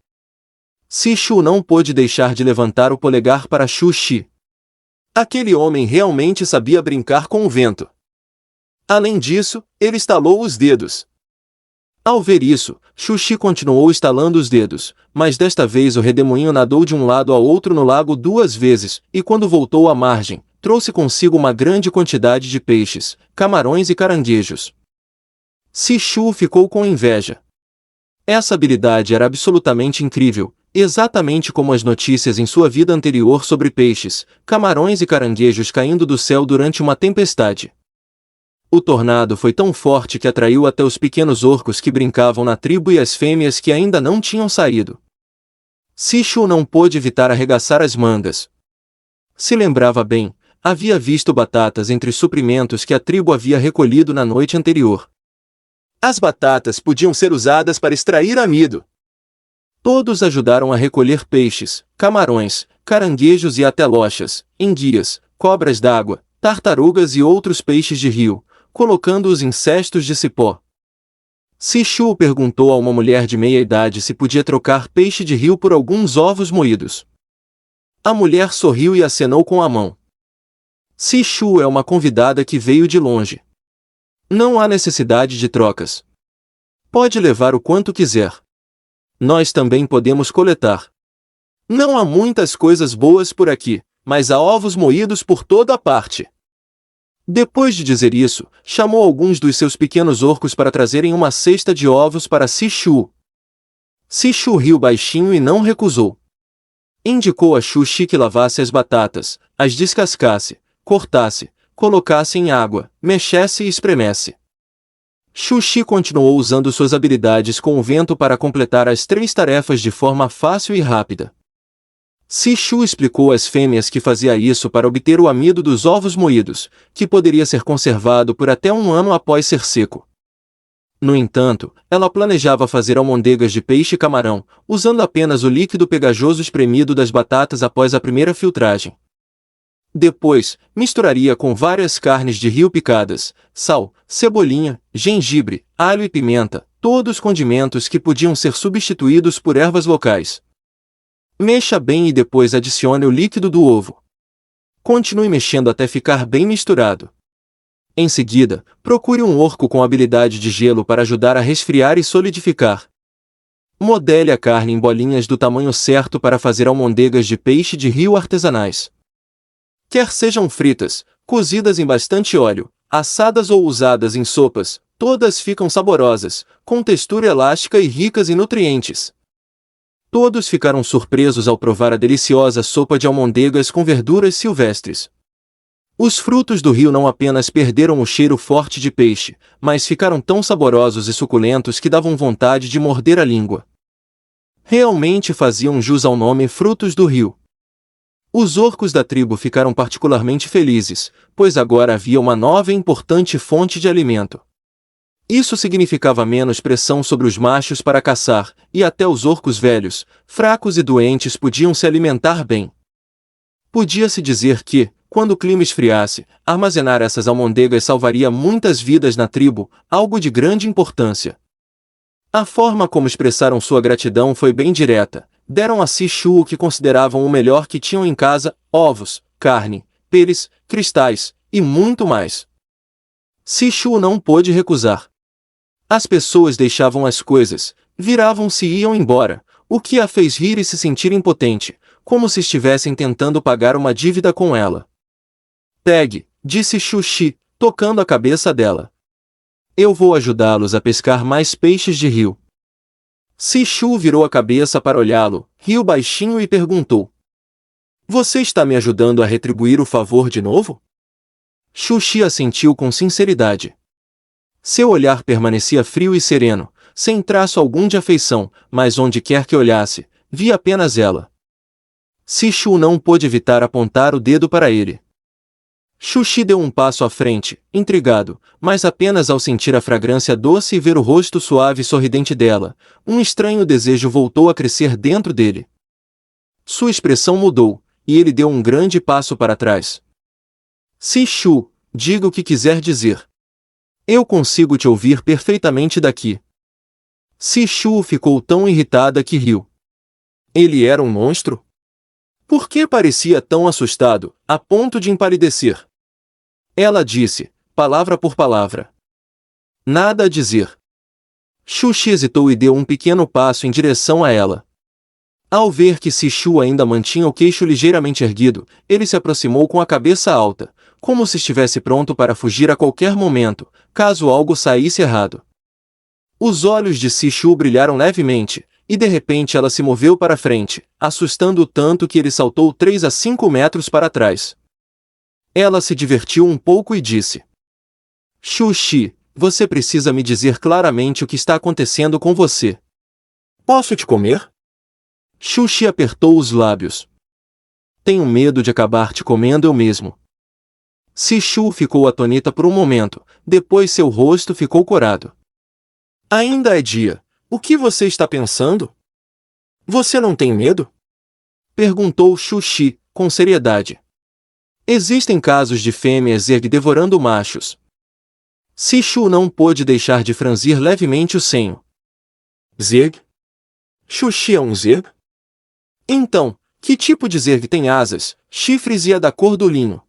Sishu não pôde deixar de levantar o polegar para Xuxi. Aquele homem realmente sabia brincar com o vento. Além disso, ele estalou os dedos. Ao ver isso, Xuxi continuou estalando os dedos, mas desta vez o redemoinho nadou de um lado ao outro no lago 2 vezes, e quando voltou à margem, trouxe consigo uma grande quantidade de peixes, camarões e caranguejos. Sishu ficou com inveja. Essa habilidade era absolutamente incrível, exatamente como as notícias em sua vida anterior sobre peixes, camarões e caranguejos caindo do céu durante uma tempestade. O tornado foi tão forte que atraiu até os pequenos orcos que brincavam na tribo e as fêmeas que ainda não tinham saído. Sishu não pôde evitar arregaçar as mangas. Se lembrava bem, havia visto batatas entre os suprimentos que a tribo havia recolhido na noite anterior. As batatas podiam ser usadas para extrair amido. Todos ajudaram a recolher peixes, camarões, caranguejos e até loxas, enguias, cobras d'água, tartarugas e outros peixes de rio, colocando-os em cestos de cipó. Sishu perguntou a uma mulher de meia-idade se podia trocar peixe de rio por alguns ovos moídos. A mulher sorriu e acenou com a mão. Sishu é uma convidada que veio de longe. Não há necessidade de trocas. Pode levar o quanto quiser. Nós também podemos coletar. Não há muitas coisas boas por aqui, mas há ovos moídos por toda a parte. Depois de dizer isso, chamou alguns dos seus pequenos orcos para trazerem uma cesta de ovos para Sishu. Sishu riu baixinho e não recusou. Indicou a Xuxi que lavasse as batatas, as descascasse, cortasse, colocasse em água, mexesse e espremesse. Xuxi continuou usando suas habilidades com o vento para completar as 3 tarefas de forma fácil e rápida. Sishu explicou às fêmeas que fazia isso para obter o amido dos ovos moídos, que poderia ser conservado por até 1 ano após ser seco. No entanto, ela planejava fazer almôndegas de peixe e camarão, usando apenas o líquido pegajoso espremido das batatas após a primeira filtragem. Depois, misturaria com várias carnes de rio picadas, sal, cebolinha, gengibre, alho e pimenta, todos condimentos que podiam ser substituídos por ervas locais. Mexa bem e depois adicione o líquido do ovo. Continue mexendo até ficar bem misturado. Em seguida, procure um orco com habilidade de gelo para ajudar a resfriar e solidificar. Modele a carne em bolinhas do tamanho certo para fazer almôndegas de peixe de rio artesanais. Quer sejam fritas, cozidas em bastante óleo, assadas ou usadas em sopas, todas ficam saborosas, com textura elástica e ricas em nutrientes. Todos ficaram surpresos ao provar a deliciosa sopa de almôndegas com verduras silvestres. Os frutos do rio não apenas perderam o cheiro forte de peixe, mas ficaram tão saborosos e suculentos que davam vontade de morder a língua. Realmente faziam jus ao nome frutos do rio. Os orcos da tribo ficaram particularmente felizes, pois agora havia uma nova e importante fonte de alimento. Isso significava menos pressão sobre os machos para caçar, e até os orcos velhos, fracos e doentes podiam se alimentar bem. Podia-se dizer que, quando o clima esfriasse, armazenar essas almôndegas salvaria muitas vidas na tribo, algo de grande importância. A forma como expressaram sua gratidão foi bem direta. Deram a Sishu o que consideravam o melhor que tinham em casa: ovos, carne, peles, cristais, e muito mais. Sishu não pôde recusar. As pessoas deixavam as coisas, viravam-se e iam embora, o que a fez rir e se sentir impotente, como se estivessem tentando pagar uma dívida com ela. Pegue, disse Xuxi, tocando a cabeça dela. Eu vou ajudá-los a pescar mais peixes de rio. Sishu virou a cabeça para olhá-lo, riu baixinho e perguntou: Você está me ajudando a retribuir o favor de novo? Xuxi assentiu com sinceridade. Seu olhar permanecia frio e sereno, sem traço algum de afeição, mas onde quer que olhasse, via apenas ela. Sishu não pôde evitar apontar o dedo para ele. Xuxi deu um passo à frente, intrigado, mas apenas ao sentir a fragrância doce e ver o rosto suave e sorridente dela, um estranho desejo voltou a crescer dentro dele. Sua expressão mudou, e ele deu um grande passo para trás. Sishu, diga o que quiser dizer. Eu consigo te ouvir perfeitamente daqui. Sishu ficou tão irritada que riu. Ele era um monstro? Por que parecia tão assustado, a ponto de empalidecer? Ela disse, palavra por palavra. Nada a dizer. Xuxi hesitou e deu um pequeno passo em direção a ela. Ao ver que Sishu ainda mantinha o queixo ligeiramente erguido, ele se aproximou com a cabeça alta, como se estivesse pronto para fugir a qualquer momento, caso algo saísse errado. Os olhos de Sishu brilharam levemente, e de repente ela se moveu para frente, assustando-o tanto que ele saltou 3 a 5 metros para trás. Ela se divertiu um pouco e disse: Xuxi, você precisa me dizer claramente o que está acontecendo com você. Posso te comer? Xuxi apertou os lábios. Tenho medo de acabar te comendo eu mesmo. Sishu ficou atônita por um momento, depois seu rosto ficou corado. Ainda é dia. O que você está pensando? Você não tem medo? Perguntou Xuxi, com seriedade. Existem casos de fêmeas Zerg devorando machos. Sishu não pôde deixar de franzir levemente o senho. Zerg? Xuxi é um Zerg? Então, que tipo de Zerg tem asas, chifres e é da cor do linho?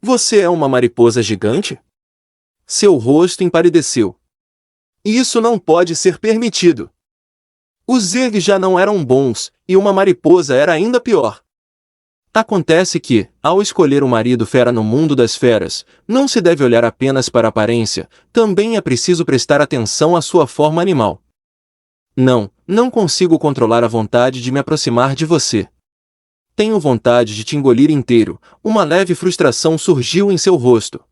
Você é uma mariposa gigante? Seu rosto empalideceu. Isso não pode ser permitido. Os Zerg já não eram bons, e uma mariposa era ainda pior. Acontece que, ao escolher o marido fera no mundo das feras, não se deve olhar apenas para a aparência, também é preciso prestar atenção à sua forma animal. Não consigo controlar a vontade de me aproximar de você. Tenho vontade de te engolir inteiro. Uma leve frustração surgiu em seu rosto.